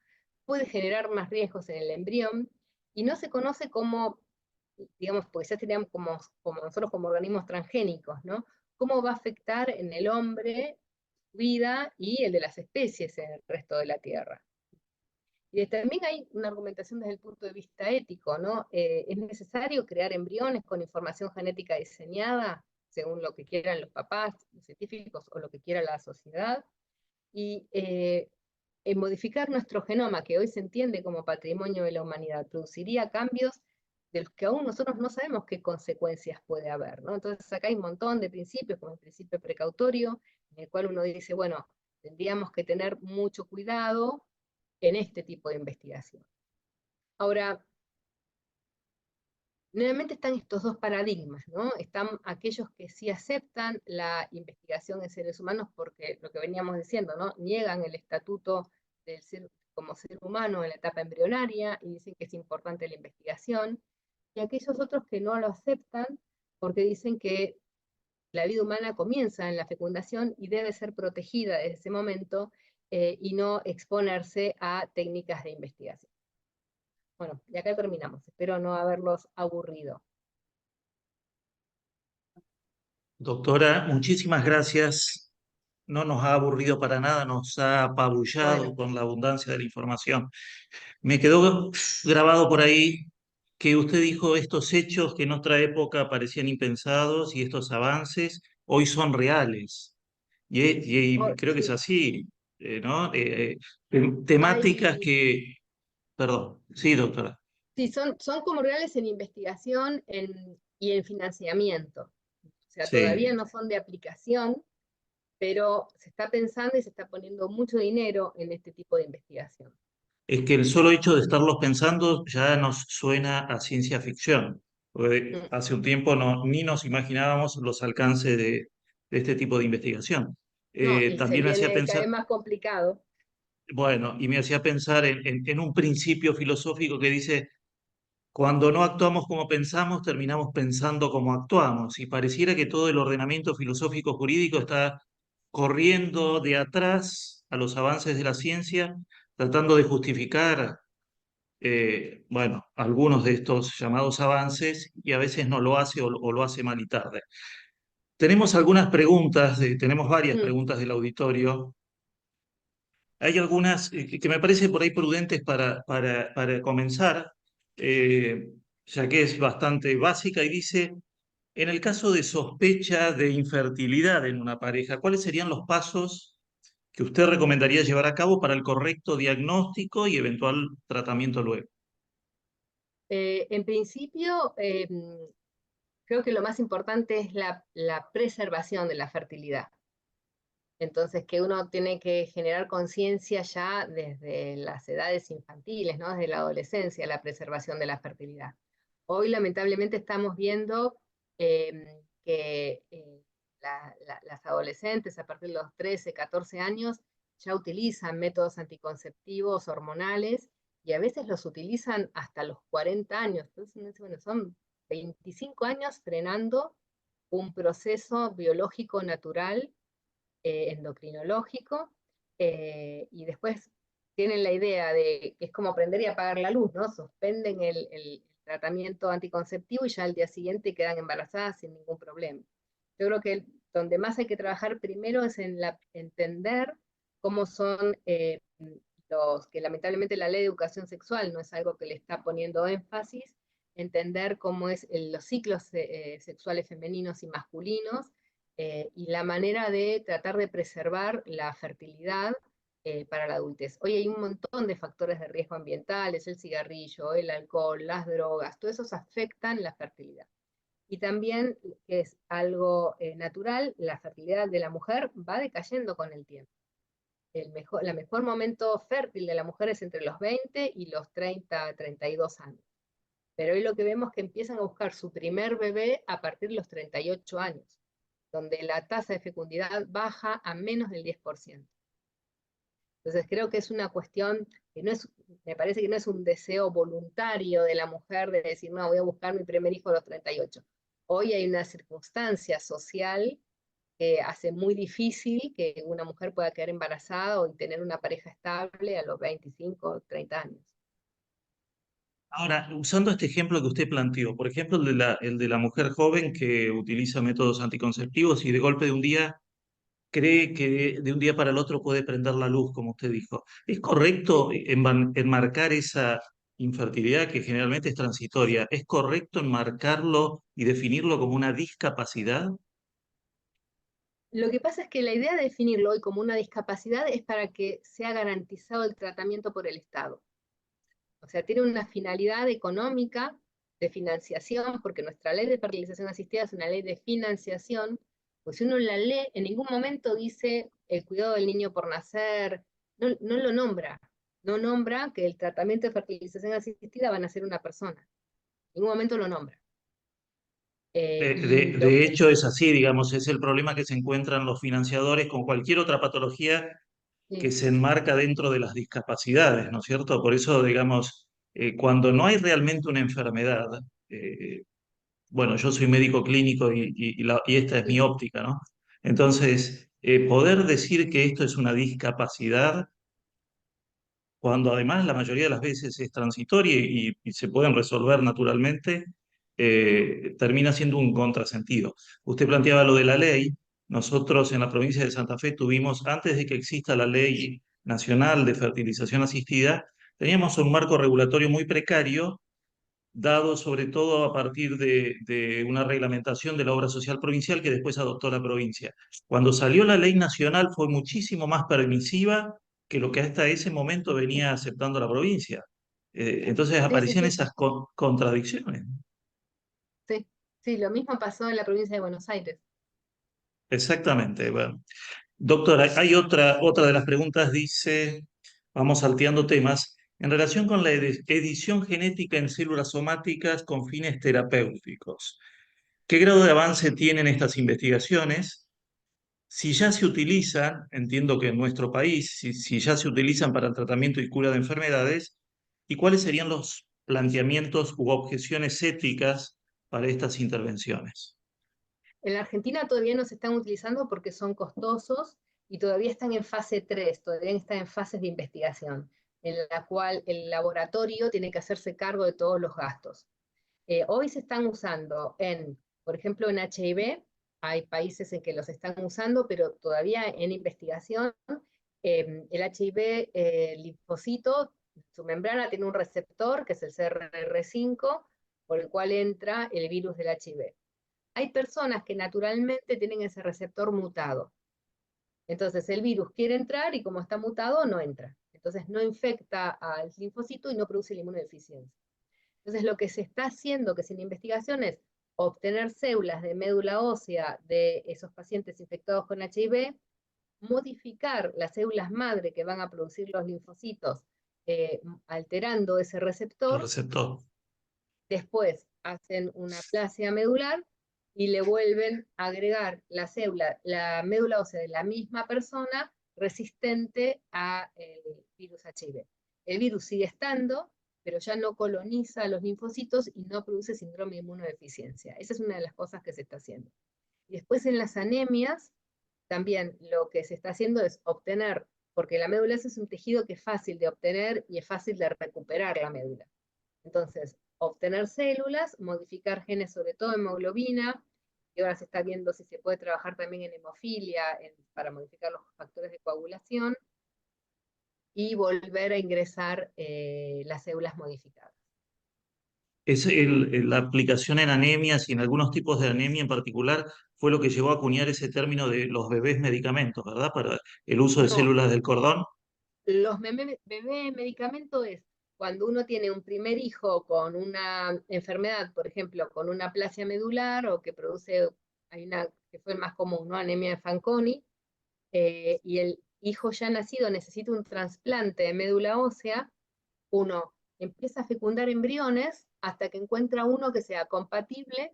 puede generar más riesgos en el embrión, y no se conoce cómo, digamos, porque ya serían como nosotros como organismos transgénicos, ¿no? Cómo va a afectar en el hombre su vida y el de las especies en el resto de la Tierra. Y también hay una argumentación desde el punto de vista ético, ¿no? ¿Es necesario crear embriones con información genética diseñada según lo que quieran los papás, los científicos, o lo que quiera la sociedad? Y modificar nuestro genoma, que hoy se entiende como patrimonio de la humanidad, produciría cambios de los que aún nosotros no sabemos qué consecuencias puede haber, ¿no? Entonces acá hay un montón de principios, como el principio precautorio, en el cual uno dice, bueno, tendríamos que tener mucho cuidado en este tipo de investigación. Ahora, nuevamente están estos dos paradigmas, ¿no? Están aquellos que sí aceptan la investigación en seres humanos porque, lo que veníamos diciendo, ¿no? Niegan el estatuto del ser como ser humano en la etapa embrionaria y dicen que es importante la investigación, y aquellos otros que no lo aceptan porque dicen que la vida humana comienza en la fecundación y debe ser protegida desde ese momento y no exponerse a técnicas de investigación. Bueno, y acá terminamos. Espero no haberlos aburrido. Doctora, muchísimas gracias. No nos ha aburrido para nada, nos ha apabullado Bueno, con la abundancia de la información. Me quedó grabado por ahí que usted dijo estos hechos que en otra época parecían impensados y estos avances hoy son reales. Y creo que es sí, así, ¿no? Temáticas hay, que... Perdón, sí, doctora. sí, son como reales en investigación y en financiamiento. O sea, todavía Sí. no son de aplicación, pero se está pensando y se está poniendo mucho dinero en este tipo de investigación. Es que el solo hecho de estarlos pensando ya nos suena a ciencia ficción. Porque Mm. hace un tiempo ni nos imaginábamos los alcances de este tipo de investigación. No, y se También me hacía viene cada pensar, vez más complicado. bueno, y me hacía pensar en un principio filosófico que dice, cuando no actuamos como pensamos, terminamos pensando como actuamos. Y pareciera que todo el ordenamiento filosófico jurídico está corriendo de atrás a los avances de la ciencia, tratando de justificar bueno, algunos de estos llamados avances, y a veces no lo hace o lo hace mal y tarde. Tenemos algunas preguntas, tenemos varias Mm. preguntas del auditorio. Hay algunas que me parecen por ahí prudentes para comenzar, eh, ya que es bastante básica y dice, en el caso de sospecha de infertilidad en una pareja, ¿cuáles serían los pasos que usted recomendaría llevar a cabo para el correcto diagnóstico y eventual tratamiento luego? En principio, creo que lo más importante es la preservación de la fertilidad. Entonces, que uno tiene que generar conciencia ya desde las edades infantiles, ¿no? Desde la adolescencia, la preservación de la fertilidad. Hoy, lamentablemente, estamos viendo que las adolescentes, a partir de los 13, 14 años, ya utilizan métodos anticonceptivos hormonales, y a veces los utilizan hasta los 40 años. Entonces, bueno, son 25 años frenando un proceso biológico natural, endocrinológico, y después tienen la idea de que es como prender y apagar la luz, ¿no? Suspenden el tratamiento anticonceptivo y ya al día siguiente quedan embarazadas sin ningún problema. Yo creo que donde más hay que trabajar primero es en entender cómo son que lamentablemente la ley de educación sexual no es algo que le está poniendo énfasis, entender cómo es los ciclos sexuales femeninos y masculinos, y la manera de tratar de preservar la fertilidad para la adultez. Hoy hay un montón de factores de riesgo ambientales, el cigarrillo, el alcohol, las drogas, todos esos afectan la fertilidad. Y también, que es algo natural, la fertilidad de la mujer va decayendo con el tiempo. El mejor momento fértil de la mujer es entre los 20 y los 30, 32 años. Pero hoy lo que vemos es que empiezan a buscar su primer bebé a partir de los 38 años, donde la tasa de fecundidad baja a menos del 10%. Entonces creo que es una cuestión que no es, me parece que no es un deseo voluntario de la mujer de decir, no, voy a buscar mi primer hijo a los 38. Hoy hay una circunstancia social que hace muy difícil que una mujer pueda quedar embarazada o tener una pareja estable a los 25 o 30 años. Ahora, usando este ejemplo que usted planteó, por ejemplo, el de la mujer joven que utiliza métodos anticonceptivos y de golpe de un día cree que de un día para el otro puede prender la luz, como usted dijo. ¿Es correcto enmarcar esa infertilidad que generalmente es transitoria? ¿Es correcto enmarcarlo y definirlo como una discapacidad? Lo que pasa es que la idea de definirlo hoy como una discapacidad es para que sea garantizado el tratamiento por el Estado. O sea, tiene una finalidad económica de financiación, porque nuestra ley de fertilización asistida es una ley de financiación, pues si uno la lee, en ningún momento dice el cuidado del niño por nacer, no, no lo nombra, no nombra que el tratamiento de fertilización asistida van a ser una persona, en ningún momento lo nombra. Y lo De que hecho, es así, digamos, es el problema que se encuentran los financiadores con cualquier otra patología que sí, se enmarca dentro de las discapacidades, ¿no es cierto? Por eso, digamos, cuando no hay realmente una enfermedad, eh, bueno, yo soy médico clínico y esta es mi sí, óptica, ¿no? Entonces, poder decir que esto es una discapacidad, cuando además la mayoría de las veces es transitoria y se pueden resolver naturalmente, termina siendo un contrasentido. Usted planteaba lo de la ley. Nosotros en la provincia de Santa Fe tuvimos, antes de que exista la ley nacional de fertilización asistida, teníamos un marco regulatorio muy precario, dado sobre todo a partir de una reglamentación de la obra social provincial que después adoptó la provincia. Cuando salió la ley nacional fue muchísimo más permisiva que lo que hasta ese momento venía aceptando la provincia. Entonces sí, sí, aparecían sí, esas contradicciones. sí, sí, lo mismo pasó en la provincia de Buenos Aires. Exactamente. Bueno. Doctora, hay otra de las preguntas, dice, vamos salteando temas, en relación con la edición genética en células somáticas con fines terapéuticos. ¿Qué grado de avance tienen estas investigaciones? Si ya se utilizan, entiendo que en nuestro país, si ya se utilizan para el tratamiento y cura de enfermedades, ¿y cuáles serían los planteamientos u objeciones éticas para estas intervenciones? En la Argentina todavía no se están utilizando porque son costosos y todavía están en fase 3, todavía están en fases de investigación, en la cual el laboratorio tiene que hacerse cargo de todos los gastos. Hoy se están usando por ejemplo, en HIV, hay países en que los están usando, pero todavía en investigación. El HIV linfocito, su membrana tiene un receptor, que es el CRR5, por el cual entra el virus del HIV. Hay personas que naturalmente tienen ese receptor mutado. Entonces el virus quiere entrar y como está mutado, no entra. Entonces no infecta al linfocito y no produce la inmunodeficiencia. Entonces lo que se está haciendo, que es en investigación, es obtener células de médula ósea de esos pacientes infectados con HIV, modificar las células madre que van a producir los linfocitos, alterando ese El receptor. receptor. Después hacen una aplasia medular y le vuelven a agregar la célula, la médula ósea de la misma persona resistente al virus HIV. El virus sigue estando, pero ya no coloniza los linfocitos y no produce síndrome de inmunodeficiencia. Esa es una de las cosas que se está haciendo. Y después en las anemias, también lo que se está haciendo es obtener, porque la médula ósea es un tejido que es fácil de obtener y es fácil de recuperar la médula. Entonces, obtener células, modificar genes, sobre todo hemoglobina, y ahora se está viendo si se puede trabajar también en hemofilia para modificar los factores de coagulación, y volver a ingresar las células modificadas. Es la aplicación en anemias y en algunos tipos de anemia en particular fue lo que llevó a acuñar ese término de los bebés medicamentos, ¿verdad? Para el uso de No, células del cordón. los bebé medicamento es cuando uno tiene un primer hijo con una enfermedad, por ejemplo, con una aplasia medular o que produce, hay una que fue más común, ¿no? Anemia de Fanconi, y el hijo ya nacido necesita un trasplante de médula ósea, uno empieza a fecundar embriones hasta que encuentra uno que sea compatible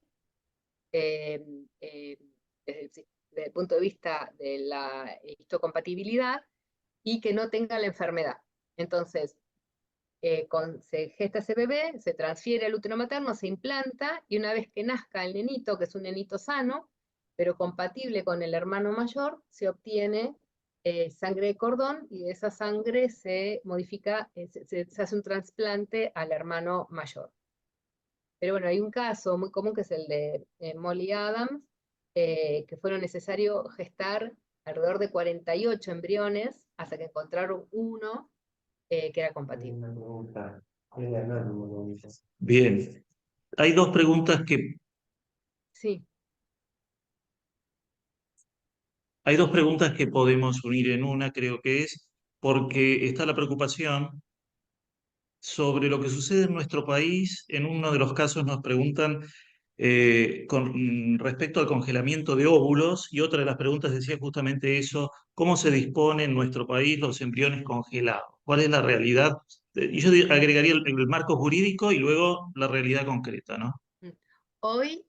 eh, eh, desde el punto de vista de la histocompatibilidad y que no tenga la enfermedad. Entonces, se gesta ese bebé, se transfiere al útero materno, se implanta, y una vez que nazca el nenito, que es un nenito sano, pero compatible con el hermano mayor, se obtiene sangre de cordón, y de esa sangre se modifica, se hace un trasplante al hermano mayor. Pero bueno, hay un caso muy común que es el de Molly Adams, que fueron necesario gestar alrededor de 48 embriones hasta que encontraron uno que era compatible. Bien. Hay dos preguntas que Sí. Hay dos preguntas que podemos unir en una, creo que es, porque está la preocupación sobre lo que sucede en nuestro país. En uno de los casos nos preguntan con respecto al congelamiento de óvulos, y otra de las preguntas decía justamente eso: ¿cómo se dispone en nuestro país los embriones congelados? ¿Cuál es la realidad? Y yo agregaría el marco jurídico y luego la realidad concreta, ¿no? Hoy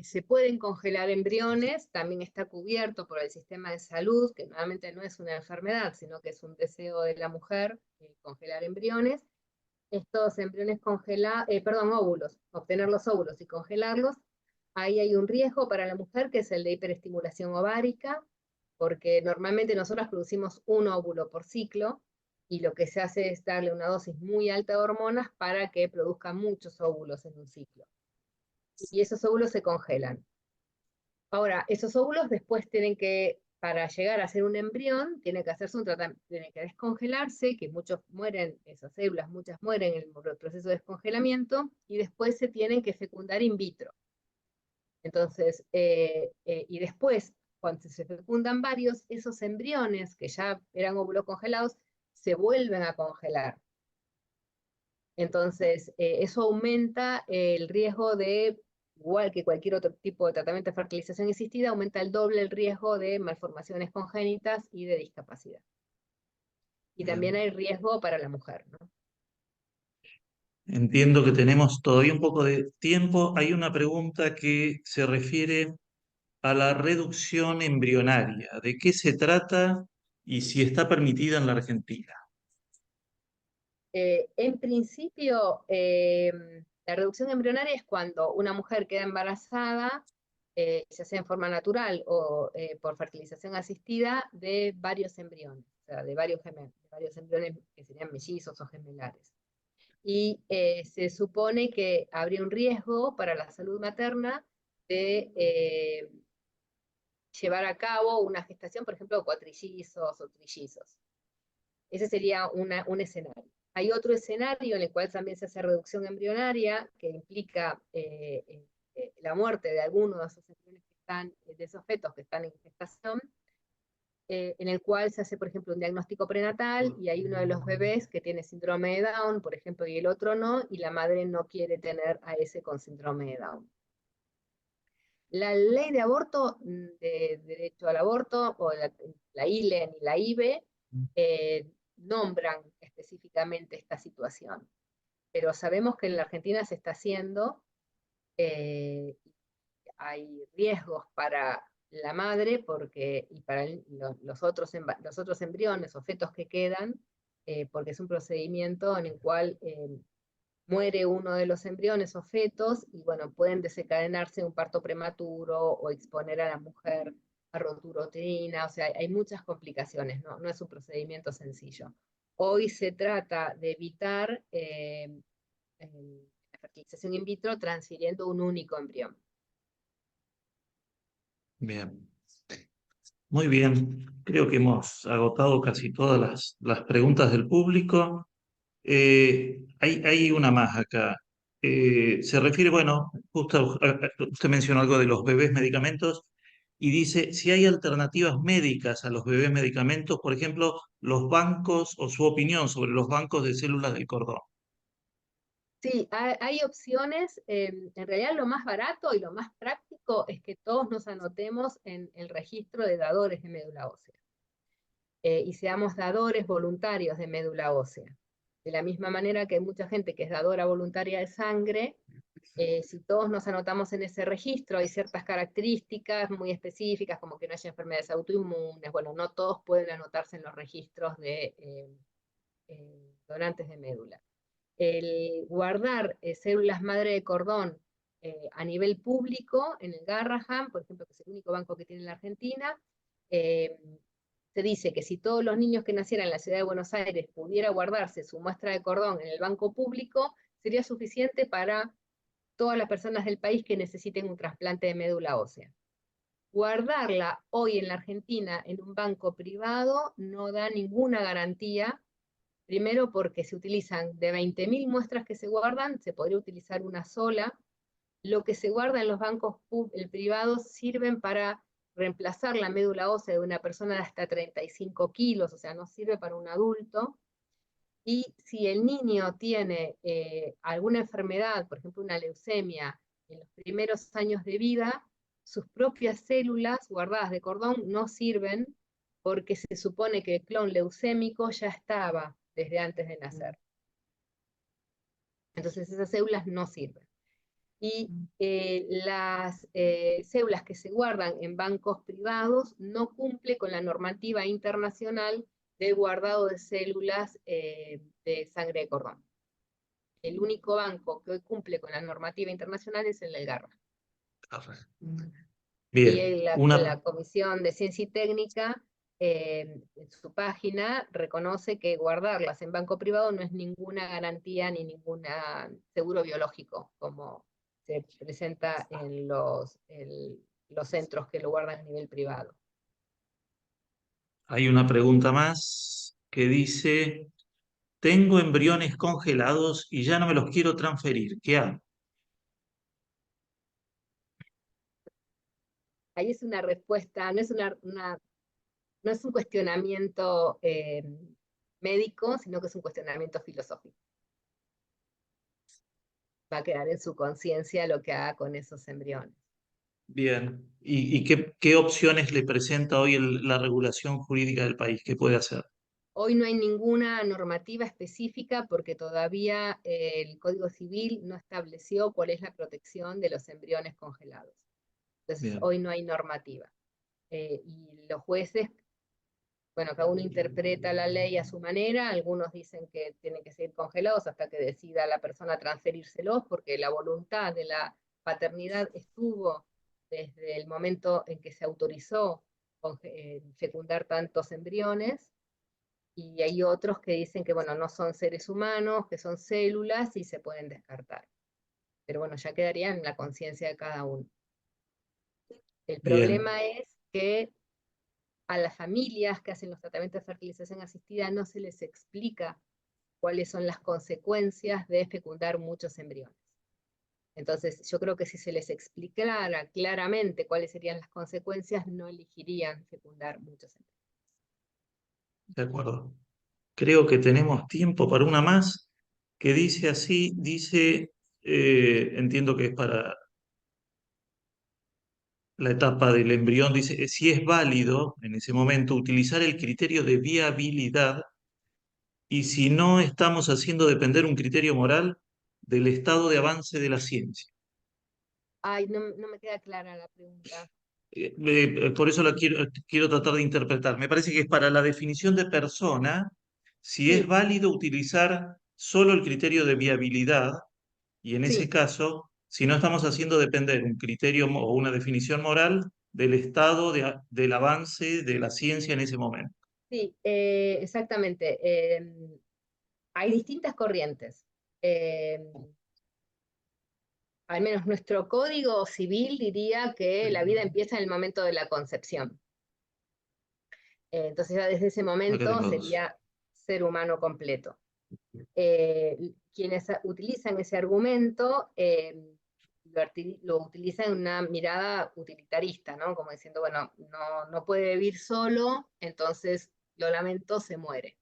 se pueden congelar embriones, también está cubierto por el sistema de salud, que nuevamente no es una enfermedad, sino que es un deseo de la mujer, congelar embriones. Estos embriones óvulos, obtener los óvulos y congelarlos, ahí hay un riesgo para la mujer, que es el de hiperestimulación ovárica, porque normalmente nosotros producimos un óvulo por ciclo, y lo que se hace es darle una dosis muy alta de hormonas para que produzca muchos óvulos en un ciclo. Y esos óvulos se congelan. Ahora, esos óvulos después tienen que, para llegar a ser un embrión, tiene que hacerse un tratamiento, tiene que descongelarse, que muchos mueren, esas células, muchas mueren en el proceso de descongelamiento, y después se tienen que fecundar in vitro. Entonces, y después, cuando se fecundan varios, esos embriones que ya eran óvulos congelados, se vuelven a congelar. Entonces, eso aumenta el riesgo de, igual que cualquier otro tipo de tratamiento de fertilización asistida, aumenta el doble el riesgo de malformaciones congénitas y de discapacidad. Y también hay riesgo para la mujer, ¿no? Entiendo que tenemos todavía un poco de tiempo. Hay una pregunta que se refiere a la reducción embrionaria. ¿De qué se trata y si está permitida en la Argentina? En principio, la reducción embrionaria es cuando una mujer queda embarazada, ya sea en forma natural o por fertilización asistida, de varios embriones, o sea, de varios embriones que serían mellizos o gemelares. Y se supone que habría un riesgo para la salud materna de llevar a cabo una gestación, por ejemplo, cuatrillizos o trillizos. Ese sería un escenario. Hay otro escenario en el cual también se hace reducción embrionaria, que implica la muerte de algunos de esos embriones que están, de esos fetos que están en gestación, en el cual se hace, por ejemplo, un diagnóstico prenatal, y hay uno de los bebés que tiene síndrome de Down, por ejemplo, y el otro no, y la madre no quiere tener a ese con síndrome de Down. La ley de aborto, de derecho al aborto, o la ILE ni la IBE, nombran específicamente esta situación. Pero sabemos que en la Argentina se está haciendo, hay riesgos para la madre y para los otros embriones o fetos que quedan, porque es un procedimiento en el cual muere uno de los embriones o fetos y bueno, pueden desencadenarse un parto prematuro o exponer a la mujer a rotura uterina, o sea, hay muchas complicaciones, no es un procedimiento sencillo. Hoy se trata de evitar la fertilización in vitro transfiriendo un único embrión. Bien. Muy bien. Creo que hemos agotado casi todas las preguntas del público. Hay una más acá. Se refiere, bueno, justo usted mencionó algo de los bebés medicamentos y dice si hay alternativas médicas a los bebés medicamentos, por ejemplo, los bancos o su opinión sobre los bancos de células del cordón. Sí, hay opciones. En realidad lo más barato y lo más práctico es que todos nos anotemos en el registro de dadores de médula ósea y seamos dadores voluntarios de médula ósea. De la misma manera que hay mucha gente que es dadora voluntaria de sangre, si todos nos anotamos en ese registro, hay ciertas características muy específicas, como que no haya enfermedades autoinmunes. Bueno, no todos pueden anotarse en los registros de donantes de médula. El guardar células madre de cordón a nivel público en el Garrahan, por ejemplo, que es el único banco que tiene en la Argentina, se dice que si todos los niños que nacieran en la ciudad de Buenos Aires pudiera guardarse su muestra de cordón en el banco público, sería suficiente para todas las personas del país que necesiten un trasplante de médula ósea. Guardarla hoy en la Argentina en un banco privado no da ninguna garantía. Primero porque se utilizan de 20.000 muestras que se guardan, se podría utilizar una sola. Lo que se guarda en los bancos privados sirven para reemplazar la médula ósea de una persona de hasta 35 kilos, o sea, no sirve para un adulto. Y si el niño tiene alguna enfermedad, por ejemplo una leucemia, en los primeros años de vida, sus propias células guardadas de cordón no sirven porque se supone que el clon leucémico ya estaba desde antes de nacer. Entonces esas células no sirven. Y las células que se guardan en bancos privados no cumplen con la normativa internacional del guardado de células de sangre de cordón. El único banco que hoy cumple con la normativa internacional es el del Garra. Bien, Y la Comisión de Ciencia y Técnica, en su página, reconoce que guardarlas en banco privado no es ninguna garantía ni ningún seguro biológico, como se presenta en los centros que lo guardan a nivel privado. Hay una pregunta más que dice, tengo embriones congelados y ya no me los quiero transferir, ¿qué hago? Ahí es una respuesta, no es un cuestionamiento médico, sino que es un cuestionamiento filosófico. Va a quedar en su conciencia lo que haga con esos embriones. Bien, ¿y qué opciones le presenta hoy la regulación jurídica del país? ¿Qué puede hacer? Hoy no hay ninguna normativa específica porque todavía el Código Civil no estableció cuál es la protección de los embriones congelados. Entonces, Bien. hoy no hay normativa. Y los jueces, bueno, cada uno interpreta la ley a su manera, algunos dicen que tienen que seguir congelados hasta que decida la persona transferírselos, porque la voluntad de la paternidad estuvo desde el momento en que se autorizó fecundar tantos embriones, y hay otros que dicen que, bueno, no son seres humanos, que son células y se pueden descartar. Pero bueno, ya quedaría en la conciencia de cada uno. El problema es que a las familias que hacen los tratamientos de fertilización asistida no se les explica cuáles son las consecuencias de fecundar muchos embriones. Entonces, yo creo que si se les explicara claramente cuáles serían las consecuencias, no elegirían fecundar muchos embriones. De acuerdo. Creo que tenemos tiempo para una más que dice así, entiendo que es para la etapa del embrión, dice si es válido en ese momento utilizar el criterio de viabilidad y si no estamos haciendo depender un criterio moral del estado de avance de la ciencia. Ay, no me queda clara la pregunta. Por eso la quiero tratar de interpretar. Me parece que es para la definición de persona, si es Sí, válido utilizar solo el criterio de viabilidad, y en ese sí, caso, si no estamos haciendo depender un criterio o una definición moral del estado del avance de la ciencia en ese momento. sí, exactamente. Hay distintas corrientes. Em, Al menos nuestro código civil diría que la vida empieza en el momento de la concepción. Entonces ya desde ese Acá momento tengo dos. sería ser humano completo. Quienes utilizan ese argumento lo utilizan en una mirada utilitarista, ¿no? Como diciendo, bueno, no puede vivir solo, entonces lo lamento, se muere.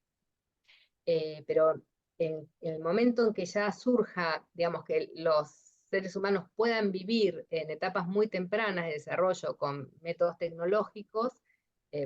Pero en el momento en que ya surja, digamos, que los seres humanos puedan vivir en etapas muy tempranas de desarrollo con métodos tecnológicos,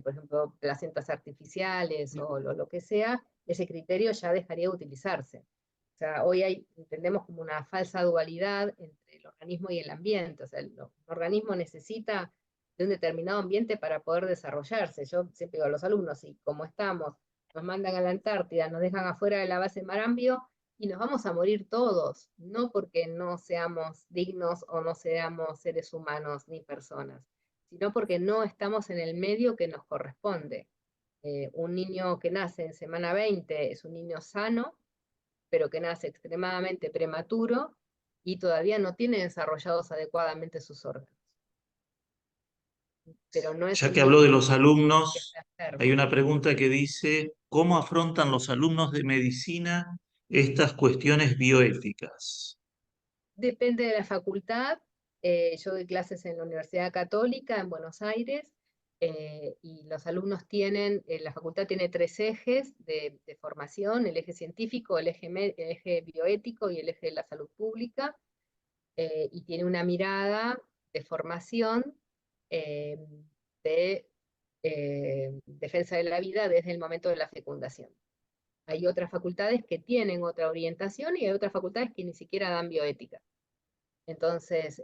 por ejemplo, placentas artificiales o lo que sea, ese criterio ya dejaría de utilizarse. O sea, hoy entendemos como una falsa dualidad entre el organismo y el ambiente. O sea, el organismo necesita de un determinado ambiente para poder desarrollarse. Yo siempre digo a los alumnos, y como estamos, nos mandan a la Antártida, nos dejan afuera de la base Marambio y nos vamos a morir todos, no porque no seamos dignos o no seamos seres humanos ni personas, sino porque no estamos en el medio que nos corresponde. Un niño que nace en semana 20 es un niño sano, pero que nace extremadamente prematuro y todavía no tiene desarrollados adecuadamente sus órganos. Pero no es Ya un que habló niño de los que alumnos, está hay enfermo. una pregunta que dice, ¿cómo afrontan los alumnos de medicina estas cuestiones bioéticas? Depende de la facultad. Yo doy clases en la Universidad Católica en Buenos Aires y los alumnos tienen, la facultad tiene tres ejes de formación: el eje científico, el eje bioético y el eje de la salud pública, y tiene una mirada de formación eh, de defensa de la vida desde el momento de la fecundación. Hay otras facultades que tienen otra orientación y hay otras facultades que ni siquiera dan bioética. Entonces,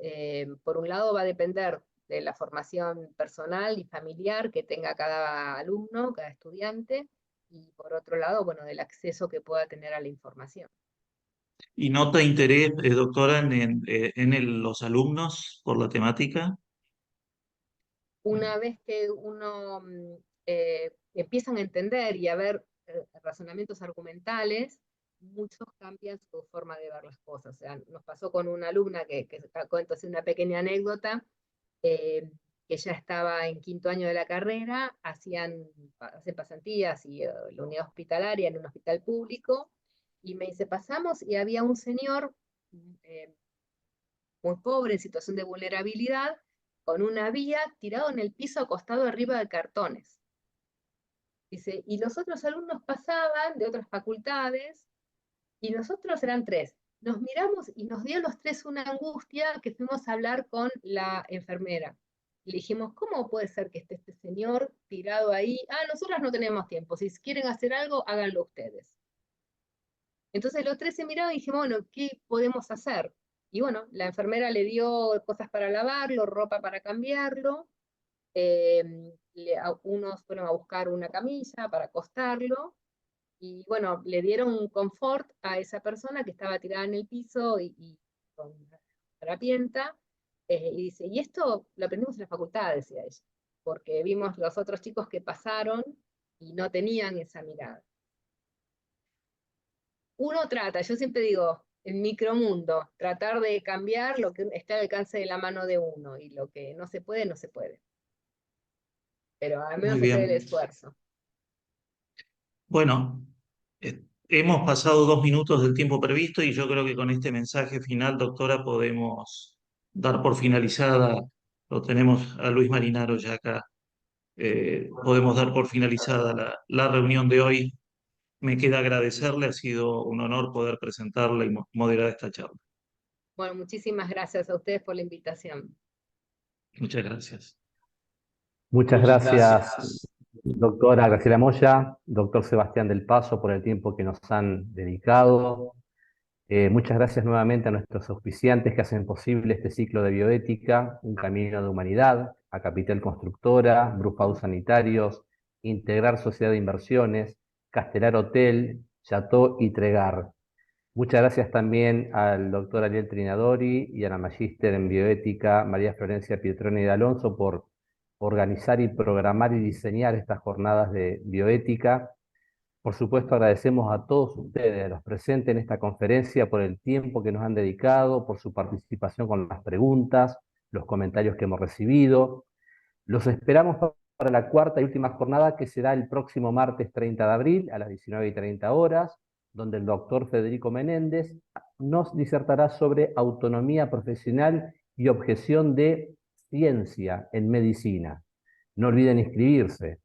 por un lado va a depender de la formación personal y familiar que tenga cada alumno, cada estudiante, y por otro lado, bueno, del acceso que pueda tener a la información. ¿Y nota interés, doctora, los alumnos por la temática? Una vez que uno empiezan a entender y a ver razonamientos argumentales, muchos cambian su forma de ver las cosas. O sea, nos pasó con una alumna que cuento así una pequeña anécdota, eh, que ya estaba en quinto año de la carrera, hacen pasantías y la unidad hospitalaria en un hospital público, y me dice, pasamos y había un señor eh, muy pobre, en situación de vulnerabilidad, con una vía tirado en el piso acostado arriba de cartones. Dice, y los otros alumnos pasaban de otras facultades, y nosotros eran tres. Nos miramos y nos dio a los tres una angustia que fuimos a hablar con la enfermera. Le dijimos, ¿cómo puede ser que esté este señor tirado ahí? Ah, nosotras no tenemos tiempo, si quieren hacer algo, háganlo ustedes. Entonces los tres se miraban y dijimos, bueno, ¿qué podemos hacer? Y bueno, la enfermera le dio cosas para lavarlo, ropa para cambiarlo, unos fueron a buscar una camilla para acostarlo, y bueno, le dieron confort a esa persona que estaba tirada en el piso y con harapienta, y dice, y esto lo aprendimos en la facultad, decía ella, porque vimos los otros chicos que pasaron y no tenían esa mirada. Uno trata, yo siempre digo, el micromundo, tratar de cambiar lo que está al alcance de la mano de uno, y lo que no se puede, no se puede. Pero al Muy menos hacer el bien. esfuerzo. Bueno, hemos pasado 2 minutos del tiempo previsto y yo creo que con este mensaje final, doctora, podemos dar por finalizada, lo tenemos a Luis Marinaro ya acá, podemos dar por finalizada la reunión de hoy. Me queda agradecerle, ha sido un honor poder presentarla y moderar esta charla. Bueno, muchísimas gracias a ustedes por la invitación. Muchas gracias. Muchas gracias, doctora Graciela Moya, doctor Sebastián del Paso, por el tiempo que nos han dedicado. Muchas gracias nuevamente a nuestros auspiciantes que hacen posible este ciclo de bioética, un camino de humanidad, a Capital Constructora, Brufau Sanitarios, Integrar Sociedad de Inversiones, Castelar Hotel, Chateau y Tregar. Muchas gracias también al doctor Ariel Trinadori y a la magíster en bioética María Florencia Pietroni de Alonso por organizar y programar y diseñar estas jornadas de bioética. Por supuesto, agradecemos a todos ustedes, a los presentes en esta conferencia, por el tiempo que nos han dedicado, por su participación con las preguntas, los comentarios que hemos recibido. Los esperamos para la cuarta y última jornada, que será el próximo martes 30 de abril a las 19:30 horas, donde el doctor Federico Menéndez nos disertará sobre autonomía profesional y objeción de ciencia en medicina. No olviden inscribirse.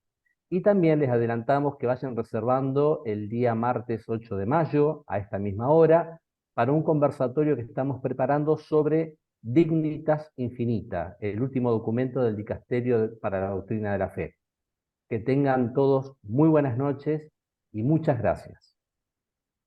Y también les adelantamos que vayan reservando el día martes 8 de mayo, a esta misma hora, para un conversatorio que estamos preparando sobre Dignitas Infinita, el último documento del Dicasterio para la Doctrina de la Fe. Que tengan todos muy buenas noches y muchas gracias.